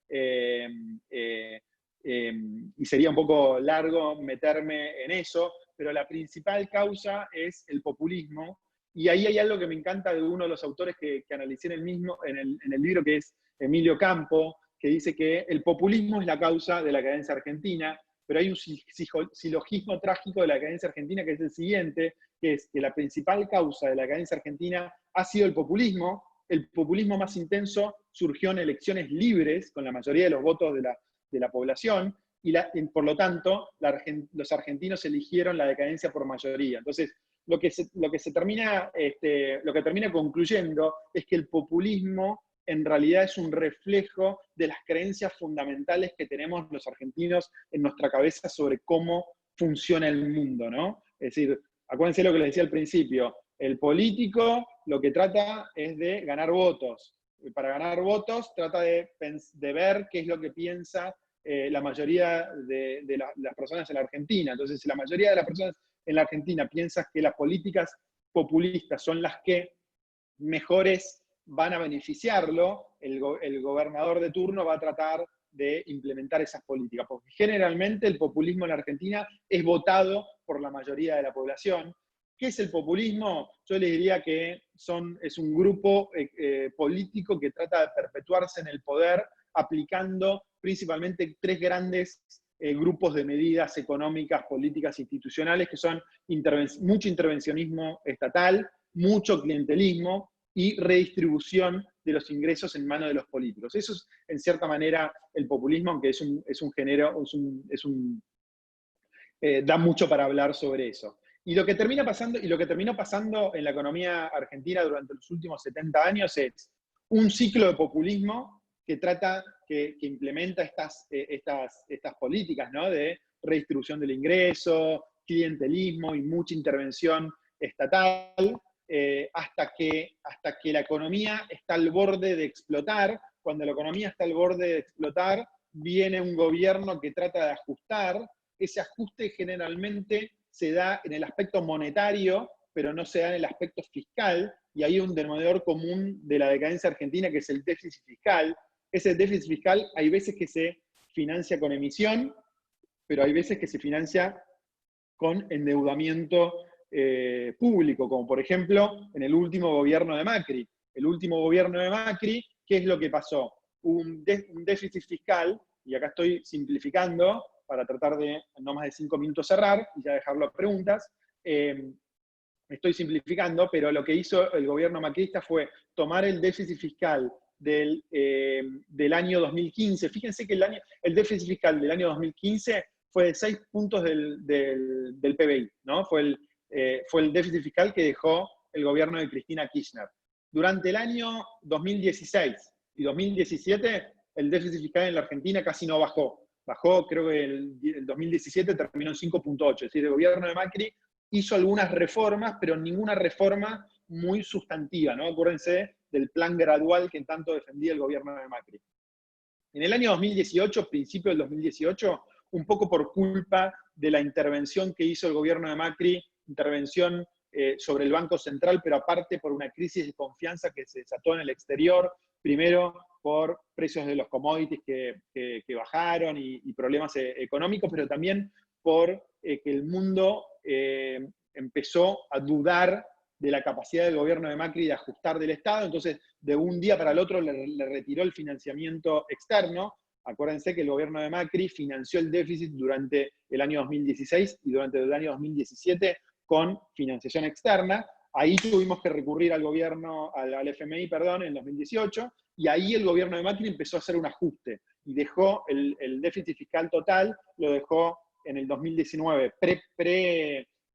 y sería un poco largo meterme en eso, pero la principal causa es el populismo, y ahí hay algo que me encanta de uno de los autores que analicé en el libro, que es Emilio Campo, que dice que el populismo es la causa de la decadencia argentina, pero hay un silogismo trágico de la decadencia argentina, que es el siguiente, que es que la principal causa de la decadencia argentina ha sido el populismo. El populismo más intenso surgió en elecciones libres, con la mayoría de los votos de la población, y por lo tanto los argentinos eligieron la decadencia por mayoría. Entonces, lo que termina concluyendo es que el populismo en realidad es un reflejo de las creencias fundamentales que tenemos los argentinos en nuestra cabeza sobre cómo funciona el mundo, ¿no? Es decir, acuérdense lo que les decía al principio, el político lo que trata es de ganar votos. Para ganar votos trata de ver qué es lo que piensa la mayoría de las personas en la Argentina. Entonces, si la mayoría de las personas en la Argentina piensa que las políticas populistas son las que mejores van a beneficiarlo, el gobernador de turno va a tratar de implementar esas políticas, porque generalmente el populismo en la Argentina es votado por la mayoría de la población. ¿Qué es el populismo? Yo les diría que es un grupo político que trata de perpetuarse en el poder aplicando principalmente tres grandes grupos de medidas económicas, políticas, institucionales, que son mucho intervencionismo estatal, mucho clientelismo y redistribución de los ingresos en manos de los políticos. Eso es, en cierta manera, el populismo, aunque es un género, da mucho para hablar sobre eso. Y lo que terminó pasando en la economía argentina durante los últimos 70 años es un ciclo de populismo que implementa estas políticas, ¿no? De redistribución del ingreso, clientelismo y mucha intervención estatal, hasta que la economía está al borde de explotar. Cuando la economía está al borde de explotar, viene un gobierno que trata de ajustar. Ese ajuste generalmente se da en el aspecto monetario, pero no se da en el aspecto fiscal, y hay un denominador común de la decadencia argentina, que es el déficit fiscal. Ese déficit fiscal hay veces que se financia con emisión, pero hay veces que se financia con endeudamiento público, como por ejemplo en el último gobierno de Macri. El último gobierno de Macri, ¿qué es lo que pasó? Un déficit fiscal, y acá estoy simplificando, para tratar de no más de 5 minutos cerrar y ya dejarlo a preguntas. Estoy simplificando, pero lo que hizo el gobierno macrista fue tomar el déficit fiscal del año 2015. Fíjense que el déficit fiscal del año 2015 fue de 6 puntos del PBI, ¿no? Fue el déficit fiscal que dejó el gobierno de Cristina Kirchner. Durante el año 2016 y 2017, el déficit fiscal en la Argentina casi no bajó. Bajó, creo que el 2017 terminó en 5.8, es decir, el gobierno de Macri hizo algunas reformas, pero ninguna reforma muy sustantiva, ¿no? Acuérdense del plan gradual que tanto defendía el gobierno de Macri. En el año 2018, principio del 2018, un poco por culpa de la intervención que hizo el gobierno de Macri, intervención sobre el Banco Central, pero aparte por una crisis de confianza que se desató en el exterior, primero por precios de los commodities que bajaron y problemas económicos, pero también por que el mundo empezó a dudar de la capacidad del gobierno de Macri de ajustar del Estado. Entonces, de un día para el otro le retiró el financiamiento externo. Acuérdense que el gobierno de Macri financió el déficit durante el año 2016 y durante el año 2017 con financiación externa. Ahí tuvimos que recurrir al FMI, en 2018, y ahí el gobierno de Macri empezó a hacer un ajuste y dejó el déficit fiscal total, lo dejó en el 2019,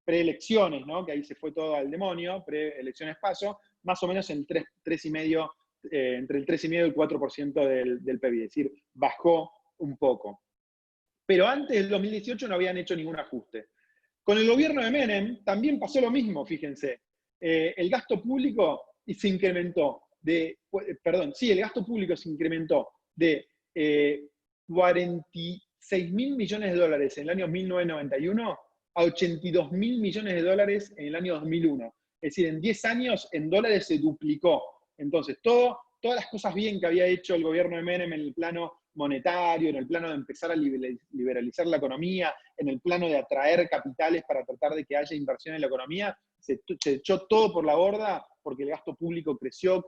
preelecciones, ¿no? Que ahí se fue todo al demonio, preelecciones PASO, más o menos en entre el 3,5% y el 4% del PBI, es decir, bajó un poco. Pero antes del 2018 no habían hecho ningún ajuste. Con el gobierno de Menem también pasó lo mismo, fíjense. El gasto público se incrementó de 46.000 millones de dólares en el año 1991 a 82.000 millones de dólares en el año 2001. Es decir, en 10 años en dólares se duplicó. Entonces, todas las cosas bien que había hecho el gobierno de Menem en el plano monetario, en el plano de empezar a liberalizar la economía, en el plano de atraer capitales para tratar de que haya inversión en la economía, se echó todo por la borda porque el gasto público creció,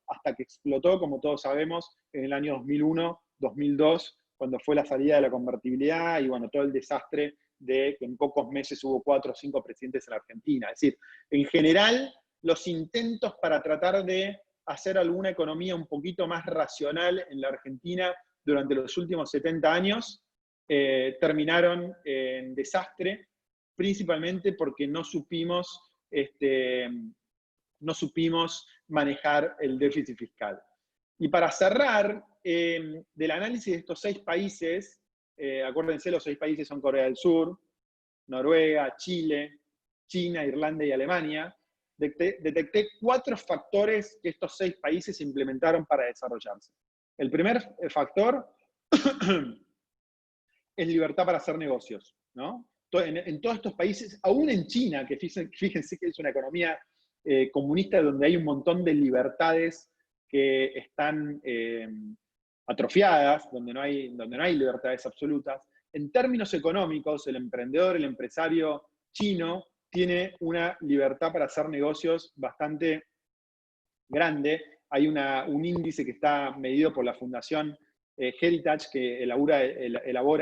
hasta que explotó, como todos sabemos, en el año 2001, 2002, cuando fue la salida de la convertibilidad y bueno, todo el desastre de que en pocos meses hubo 4 o 5 presidentes en la Argentina. Es decir, en general, los intentos para tratar de hacer alguna economía un poquito más racional en la Argentina durante los últimos 70 años terminaron en desastre, principalmente porque no supimos manejar el déficit fiscal. Y para cerrar, del análisis de estos 6 países, acuérdense, los 6 países son Corea del Sur, Noruega, Chile, China, Irlanda y Alemania. Detecté 4 factores que estos 6 países implementaron para desarrollarse. El primer factor es libertad para hacer negocios, ¿no? En todos estos países, aún en China, que fíjense que es una economía comunista donde hay un montón de libertades que están atrofiadas, donde no hay libertades absolutas. En términos económicos, el emprendedor, el empresario chino, tiene una libertad para hacer negocios bastante grande. Hay un índice que está medido por la Fundación Heritage, que elabora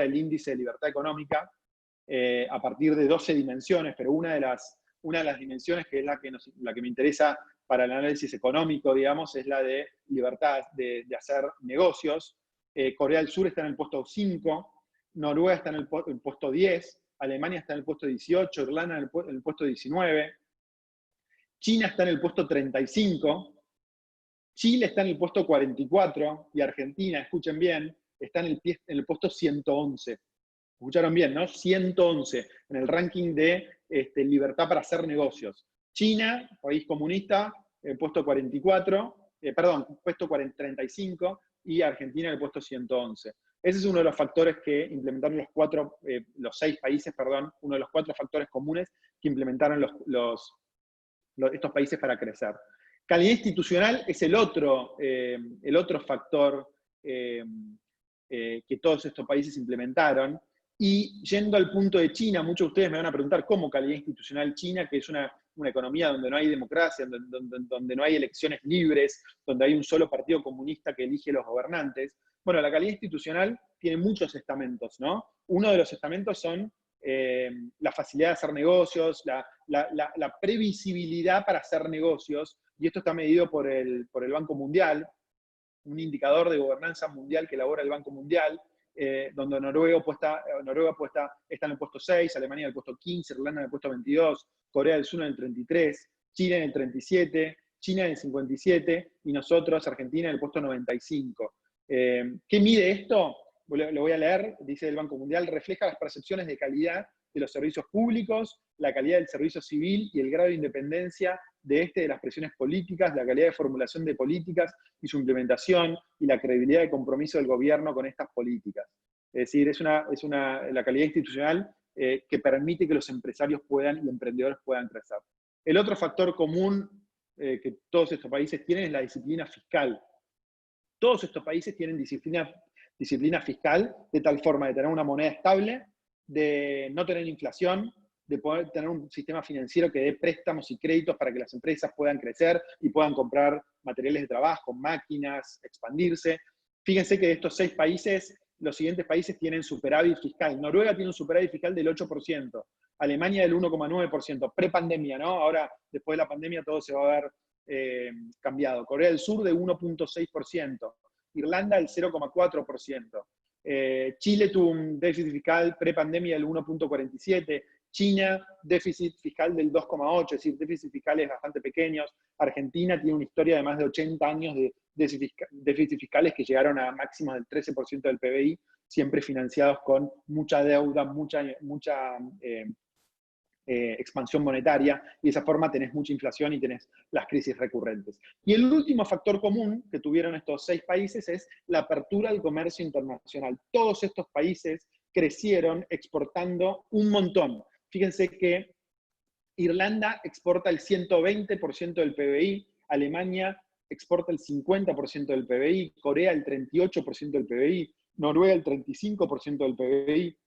el índice de libertad económica a partir de 12 dimensiones, pero una de las dimensiones que es la que me interesa para el análisis económico, digamos, es la de libertad de hacer negocios. Corea del Sur está en el puesto 5, Noruega está en el puesto 10, Alemania está en el puesto 18, Irlanda en el puesto 19, China está en el puesto 35, Chile está en el puesto 44 y Argentina, escuchen bien, está en el puesto 111. Escucharon bien, ¿no? 111 en el ranking de libertad para hacer negocios. China, país comunista, puesto 44, puesto 35, y Argentina en el puesto 111. Ese es uno de los factores que implementaron los 6 países, uno de los 4 factores comunes que implementaron estos países para crecer. Calidad institucional es el otro factor que todos estos países implementaron. Y yendo al punto de China, muchos de ustedes me van a preguntar cómo calidad institucional China, que es una economía donde no hay democracia, donde no hay elecciones libres, donde hay un solo partido comunista que elige los gobernantes. Bueno, la calidad institucional tiene muchos estamentos, ¿no? Uno de los estamentos son la facilidad de hacer negocios, la previsibilidad para hacer negocios, y esto está medido por el Banco Mundial, un indicador de gobernanza mundial que elabora el Banco Mundial, donde Noruega está en el puesto 6, Alemania en el puesto 15, Irlanda en el puesto 22, Corea del Sur en el 33, Chile en el 37, China en el 57, y nosotros, Argentina, en el puesto 95. ¿Qué mide esto? Lo voy a leer, dice el Banco Mundial: refleja las percepciones de calidad de los servicios públicos, la calidad del servicio civil y el grado de independencia de las presiones políticas, la calidad de formulación de políticas y su implementación, y la credibilidad de compromiso del gobierno con estas políticas. Es decir, la calidad institucional que permite que los empresarios y emprendedores puedan crecer. El otro factor común que todos estos países tienen es la disciplina fiscal. Todos estos países tienen disciplina fiscal de tal forma de tener una moneda estable, de no tener inflación, de poder tener un sistema financiero que dé préstamos y créditos para que las empresas puedan crecer y puedan comprar materiales de trabajo, máquinas, expandirse. Fíjense que de estos 6 países, los siguientes países tienen superávit fiscal. Noruega tiene un superávit fiscal del 8%, Alemania del 1,9%, prepandemia, ¿no? Ahora, después de la pandemia, todo se va a ver cambiado. Corea del Sur de 1,6%, Irlanda del 0,4%. Chile tuvo un déficit fiscal prepandemia del 1,47%, China, déficit fiscal del 2,8%, es decir, déficits fiscales bastante pequeños. Argentina tiene una historia de más de 80 años de déficits fiscales que llegaron a máximos del 13% del PBI, siempre financiados con mucha deuda, mucha expansión monetaria, y de esa forma tenés mucha inflación y tenés las crisis recurrentes. Y el último factor común que tuvieron estos 6 países es la apertura al comercio internacional. Todos estos países crecieron exportando un montón. Fíjense que Irlanda exporta el 120% del PBI, Alemania exporta el 50% del PBI, Corea el 38% del PBI, Noruega el 35% del PBI,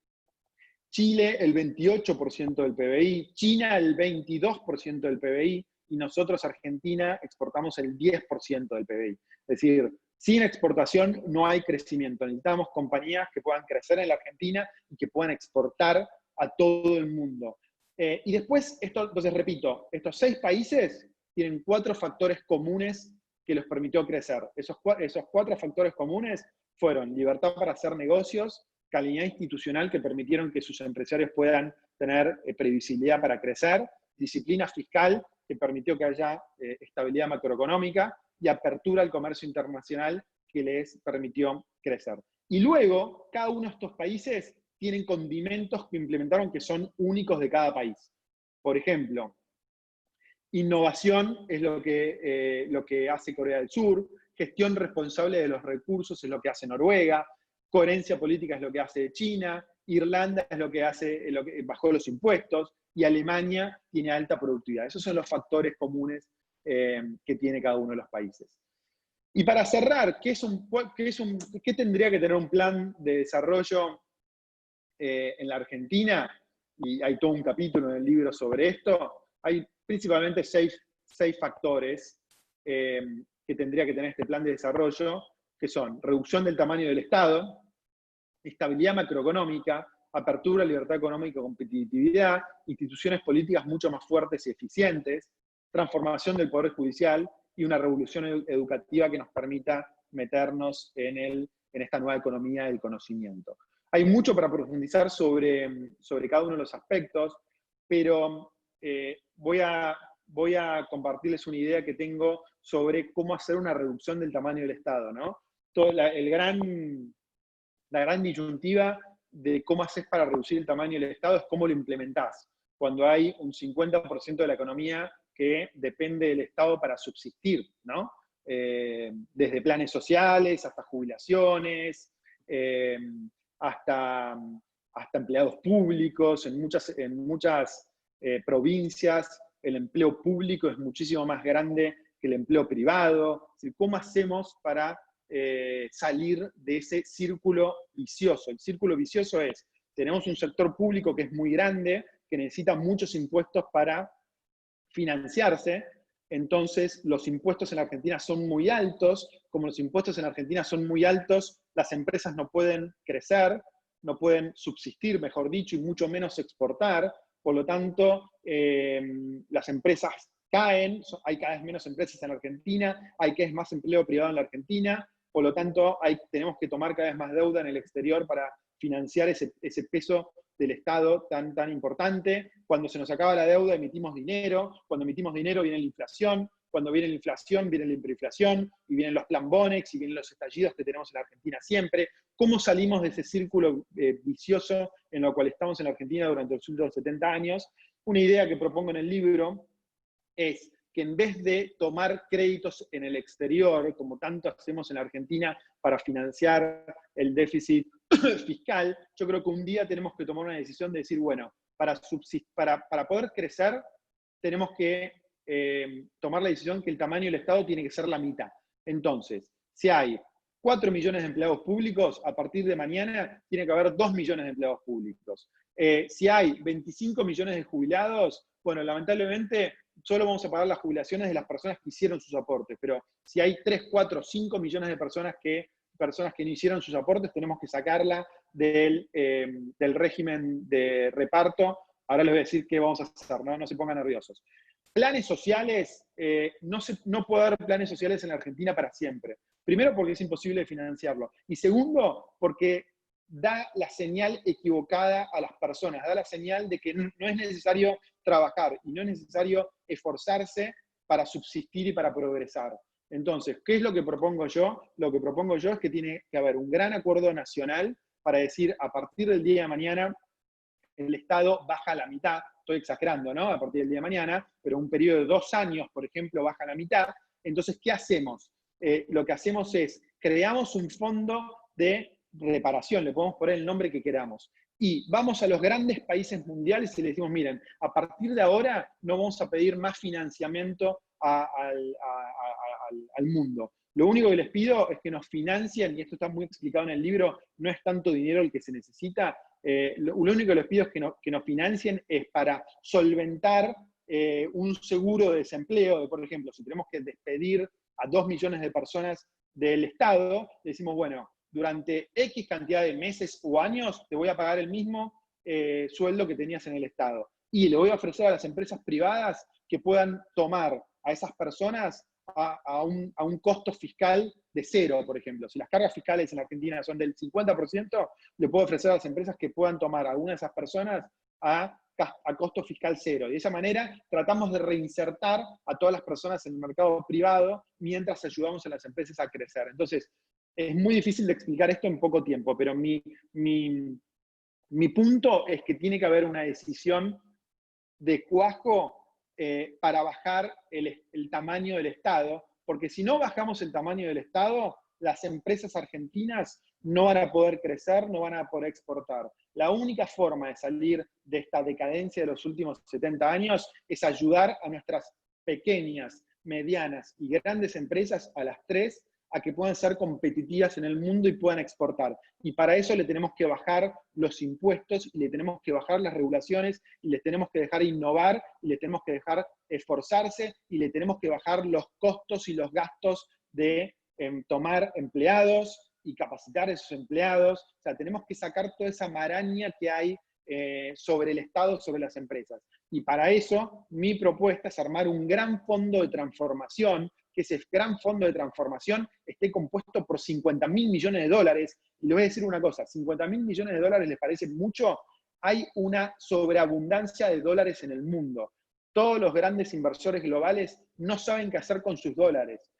Chile el 28% del PBI, China el 22% del PBI, y nosotros, Argentina, exportamos el 10% del PBI. Es decir, sin exportación no hay crecimiento. Necesitamos compañías que puedan crecer en la Argentina y que puedan exportar a todo el mundo. Y después, entonces repito, estos 6 países tienen 4 factores comunes que los permitió crecer. Esos 4 factores comunes fueron libertad para hacer negocios, calidad institucional que permitieron que sus empresarios puedan tener previsibilidad para crecer, disciplina fiscal que permitió que haya estabilidad macroeconómica, y apertura al comercio internacional que les permitió crecer. Y luego, cada uno de estos países tienen condimentos que implementaron que son únicos de cada país. Por ejemplo, innovación es lo que hace Corea del Sur, gestión responsable de los recursos es lo que hace Noruega, coherencia política es lo que hace China, Irlanda es lo que hace, bajó los impuestos, y Alemania tiene alta productividad. Esos son los factores comunes que tiene cada uno de los países. Y para cerrar, ¿qué tendría que tener un plan de desarrollo en la Argentina? Y hay todo un capítulo en el libro sobre esto. Hay principalmente seis factores que tendría que tener este plan de desarrollo. que son reducción del tamaño del Estado, estabilidad macroeconómica, apertura, libertad económica, competitividad, instituciones políticas mucho más fuertes y eficientes, transformación del Poder Judicial y una revolución educativa que nos permita meternos en esta nueva economía del conocimiento. Hay mucho para profundizar sobre cada uno de los aspectos, pero voy a compartirles una idea que tengo sobre cómo hacer una reducción del tamaño del Estado, ¿no? La gran disyuntiva de cómo haces para reducir el tamaño del Estado es cómo lo implementás, cuando hay un 50% de la economía que depende del Estado para subsistir, ¿no? Desde planes sociales hasta jubilaciones, hasta empleados públicos. En muchas provincias el empleo público es muchísimo más grande que el empleo privado. Es decir, ¿cómo hacemos para salir de ese círculo vicioso? El círculo vicioso es, tenemos un sector público que es muy grande, que necesita muchos impuestos para financiarse. Entonces los impuestos en la Argentina son muy altos. Como los impuestos en la Argentina son muy altos, las empresas no pueden crecer, no pueden subsistir, mejor dicho, y mucho menos exportar. Por lo tanto, las empresas caen, hay cada vez menos empresas en la Argentina, hay cada vez más empleo privado en la Argentina. Por lo tanto, tenemos que tomar cada vez más deuda en el exterior para financiar ese peso del Estado tan importante. Cuando se nos acaba la deuda, emitimos dinero. Cuando emitimos dinero, viene la inflación. Cuando viene la inflación, viene la hiperinflación, y vienen los plan Bonex, y vienen los estallidos que tenemos en la Argentina siempre. ¿Cómo salimos de ese círculo vicioso en el cual estamos en la Argentina durante los últimos 70 años? Una idea que propongo en el libro es que en vez de tomar créditos en el exterior, como tanto hacemos en la Argentina para financiar el déficit fiscal, yo creo que un día tenemos que tomar una decisión de decir, bueno, para poder crecer, tenemos que tomar la decisión que el tamaño del Estado tiene que ser la mitad. Entonces, si hay 4 millones de empleados públicos, a partir de mañana tiene que haber 2 millones de empleados públicos. Si hay 25 millones de jubilados, bueno, lamentablemente solo vamos a pagar las jubilaciones de las personas que hicieron sus aportes, pero si hay 3, 4, 5 millones de personas que no hicieron sus aportes, tenemos que sacarla del régimen de reparto. Ahora les voy a decir qué vamos a hacer, no se pongan nerviosos. Planes sociales, no puede haber planes sociales en la Argentina para siempre. Primero, porque es imposible financiarlo. Y segundo, porque da la señal equivocada a las personas, da la señal de que no es necesario trabajar y no es necesario esforzarse para subsistir y para progresar. Entonces, ¿qué es lo que propongo yo? Lo que propongo yo es que tiene que haber un gran acuerdo nacional para decir, a partir del día de mañana, el Estado baja a la mitad. Estoy exagerando, ¿no? A partir del día de mañana, pero un periodo de 2 años, por ejemplo, baja a la mitad. Entonces, ¿qué hacemos? Lo que hacemos es, creamos un fondo de reparación, le podemos poner el nombre que queramos, y vamos a los grandes países mundiales y les decimos, miren, a partir de ahora no vamos a pedir más financiamiento al mundo. Lo único que les pido es que nos financien, y esto está muy explicado en el libro, no es tanto dinero el que se necesita, lo único que les pido es que nos financien es para solventar un seguro de desempleo, por ejemplo, si tenemos que despedir a 2 millones de personas del Estado, le decimos, bueno, durante X cantidad de meses o años te voy a pagar el mismo sueldo que tenías en el Estado. Y le voy a ofrecer a las empresas privadas que puedan tomar a esas personas a un costo fiscal de 0, por ejemplo. Si las cargas fiscales en la Argentina son del 50%, le puedo ofrecer a las empresas que puedan tomar a alguna de esas personas a costo fiscal 0. De esa manera tratamos de reinsertar a todas las personas en el mercado privado mientras ayudamos a las empresas a crecer. Entonces, es muy difícil de explicar esto en poco tiempo, pero mi punto es que tiene que haber una decisión de cuajo para bajar el tamaño del Estado, porque si no bajamos el tamaño del Estado, las empresas argentinas no van a poder crecer, no van a poder exportar. La única forma de salir de esta decadencia de los últimos 70 años es ayudar a nuestras pequeñas, medianas y grandes empresas, a las 3, a que puedan ser competitivas en el mundo y puedan exportar. Y para eso le tenemos que bajar los impuestos, y le tenemos que bajar las regulaciones, y les tenemos que dejar innovar, y le tenemos que dejar esforzarse, y le tenemos que bajar los costos y los gastos de en tomar empleados y capacitar a esos empleados. O sea, tenemos que sacar toda esa maraña que hay sobre el Estado, sobre las empresas. Y para eso, mi propuesta es armar un gran fondo de transformación, que ese gran fondo de transformación esté compuesto por 50.000 millones de dólares. Y les voy a decir una cosa, 50.000 millones de dólares les parece mucho. Hay una sobreabundancia de dólares en el mundo. Todos los grandes inversores globales no saben qué hacer con sus dólares.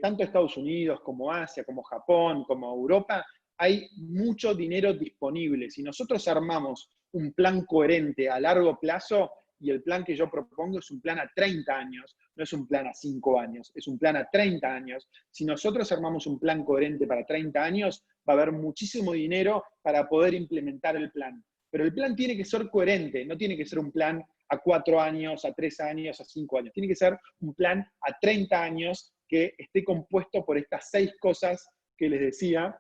Tanto Estados Unidos como Asia, como Japón, como Europa, hay mucho dinero disponible. Si nosotros armamos un plan coherente a largo plazo, y el plan que yo propongo es un plan a 30 años, no es un plan a 5 años, es un plan a 30 años. Si nosotros armamos un plan coherente para 30 años, va a haber muchísimo dinero para poder implementar el plan. Pero el plan tiene que ser coherente, no tiene que ser un plan a 4 años, a 3 años, a 5 años. Tiene que ser un plan a 30 años que esté compuesto por estas 6 cosas que les decía,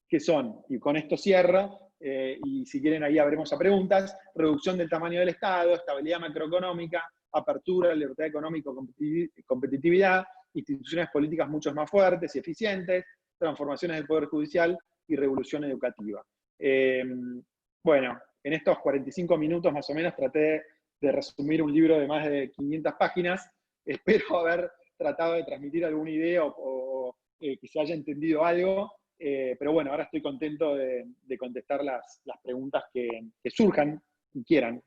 que son, y con esto cierro, y si quieren ahí abremos a preguntas: reducción del tamaño del Estado, estabilidad macroeconómica, apertura, libertad económica, competitividad, instituciones políticas mucho más fuertes y eficientes, transformaciones del Poder Judicial y revolución educativa. Bueno, en estos 45 minutos más o menos traté de resumir un libro de más de 500 páginas. Espero haber tratado de transmitir alguna idea o que se haya entendido algo. Pero bueno, ahora estoy contento de contestar las preguntas que surjan y quieran.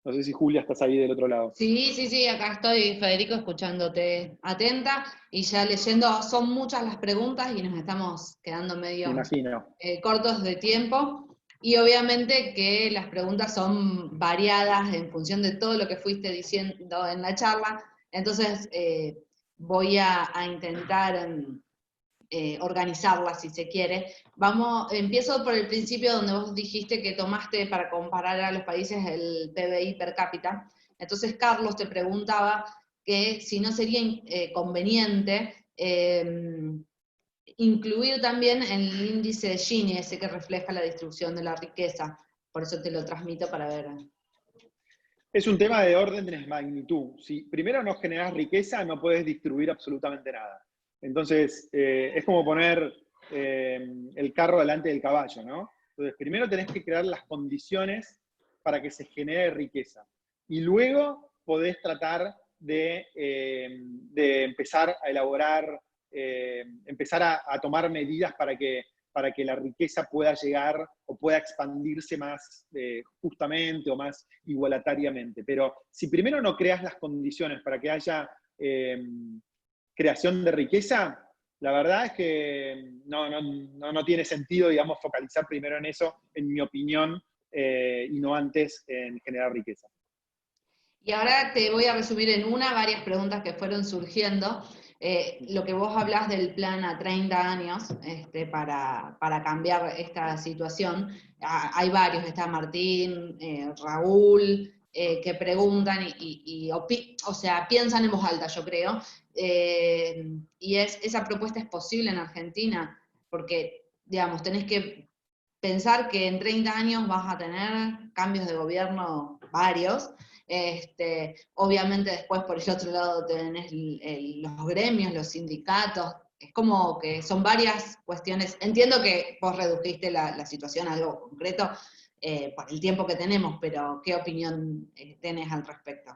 No sé si Julia estás ahí del otro lado. Sí, acá estoy, Federico, escuchándote atenta y ya leyendo. Son muchas las preguntas y nos estamos quedando Me medio imagino. cortos de tiempo. Y obviamente que las preguntas son variadas en función de todo lo que fuiste diciendo en la charla. Entonces, voy a intentar organizarla, si se quiere. Empiezo por el principio donde vos dijiste que tomaste para comparar a los países el PBI per cápita. Entonces Carlos te preguntaba que si no sería conveniente incluir también el índice de Gini, ese que refleja la distribución de la riqueza. Por eso te lo transmito para ver. Es un tema de orden de magnitud. Si primero no generás riqueza, no puedes distribuir absolutamente nada. Entonces, es como poner el carro delante del caballo, ¿no? Entonces, primero tenés que crear las condiciones para que se genere riqueza. Y luego podés tratar de empezar a elaborar, empezar a tomar medidas para que la riqueza pueda llegar o pueda expandirse más justamente o más igualitariamente. Pero si primero no creas las condiciones para que haya creación de riqueza, la verdad es que no tiene sentido, digamos, focalizar primero en eso, en mi opinión, y no antes en generar riqueza. Y ahora te voy a resumir en varias preguntas que fueron surgiendo. Lo que vos hablás del plan a 30 años para cambiar esta situación. Hay varios, está Martín, Raúl, que preguntan o sea, piensan en voz alta, yo creo. Y esa propuesta es posible en Argentina, porque, digamos, tenés que pensar que en 30 años vas a tener cambios de gobierno varios. Obviamente después por el otro lado tenés los gremios, los sindicatos, es como que son varias cuestiones. Entiendo que vos redujiste la situación a algo concreto por el tiempo que tenemos, pero ¿qué opinión tenés al respecto?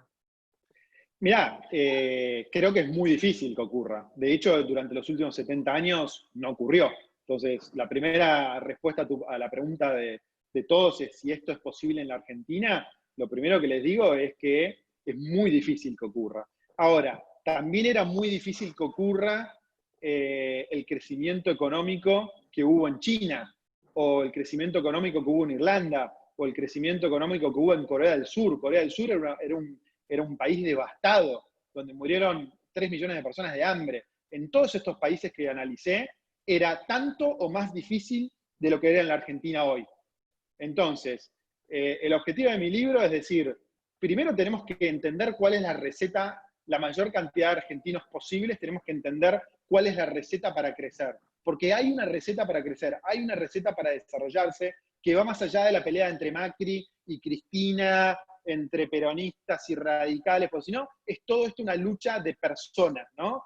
Mirá, creo que es muy difícil que ocurra. De hecho, durante los últimos 70 años no ocurrió. Entonces, la primera respuesta a la pregunta de todos es si esto es posible en la Argentina. Lo primero que les digo es que es muy difícil que ocurra. Ahora, también era muy difícil que ocurra el crecimiento económico que hubo en China, o el crecimiento económico que hubo en Irlanda, o el crecimiento económico que hubo en Corea del Sur. Corea del Sur era un país devastado, donde murieron 3 millones de personas de hambre. En todos estos países que analicé, era tanto o más difícil de lo que era en la Argentina hoy. Entonces, el objetivo de mi libro es decir, primero tenemos que entender cuál es la receta, la mayor cantidad de argentinos posibles, tenemos que entender cuál es la receta para crecer. Porque hay una receta para crecer, hay una receta para desarrollarse que va más allá de la pelea entre Macri y Cristina, entre peronistas y radicales, porque si no, es todo esto una lucha de personas, ¿no?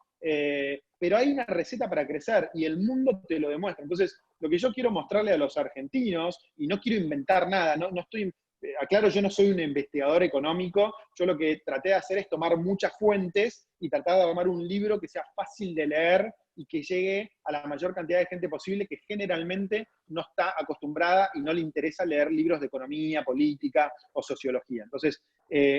pero hay una receta para crecer y el mundo te lo demuestra. Entonces, lo que yo quiero mostrarle a los argentinos, y no quiero inventar nada, no estoy, aclaro, yo no soy un investigador económico, yo lo que traté de hacer es tomar muchas fuentes y tratar de armar un libro que sea fácil de leer y que llegue a la mayor cantidad de gente posible que generalmente no está acostumbrada y no le interesa leer libros de economía, política o sociología. Entonces,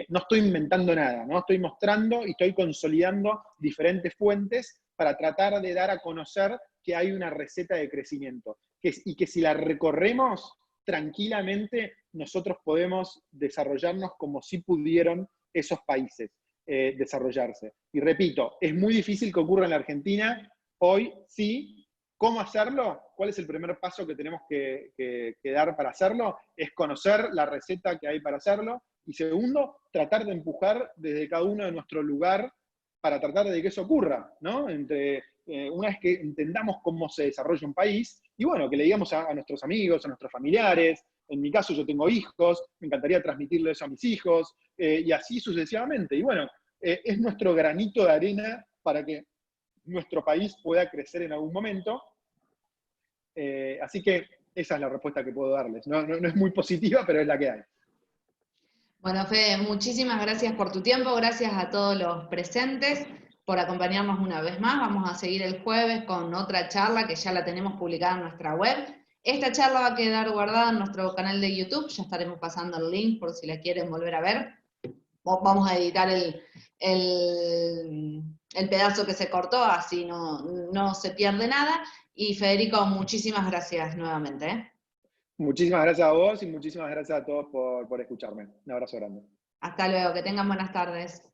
no estoy inventando nada, ¿no? Estoy mostrando y estoy consolidando diferentes fuentes para tratar de dar a conocer que hay una receta de crecimiento y que si la recorremos tranquilamente, nosotros podemos desarrollarnos como si pudieron esos países desarrollarse. Y repito, es muy difícil que ocurra en la Argentina. Hoy sí. ¿Cómo hacerlo? ¿Cuál es el primer paso que tenemos que dar para hacerlo? Es conocer la receta que hay para hacerlo. Y segundo, tratar de empujar desde cada uno de nuestro lugar para tratar de que eso ocurra, ¿no? Una vez que entendamos cómo se desarrolla un país, y bueno, que le digamos a nuestros amigos, a nuestros familiares. En mi caso yo tengo hijos, me encantaría transmitirle eso a mis hijos, y así sucesivamente. Y bueno, es nuestro granito de arena para que nuestro país pueda crecer en algún momento. Así que esa es la respuesta que puedo darles. No es muy positiva, pero es la que hay. Bueno, Fede, muchísimas gracias por tu tiempo, gracias a todos los presentes por acompañarnos una vez más. Vamos a seguir el jueves con otra charla que ya la tenemos publicada en nuestra web. Esta charla va a quedar guardada en nuestro canal de YouTube, ya estaremos pasando el link por si la quieren volver a ver. Vamos a editar el pedazo que se cortó, así no se pierde nada. Y Federico, muchísimas gracias nuevamente, ¿eh? Muchísimas gracias a vos y muchísimas gracias a todos por escucharme. Un abrazo grande. Hasta luego, que tengan buenas tardes.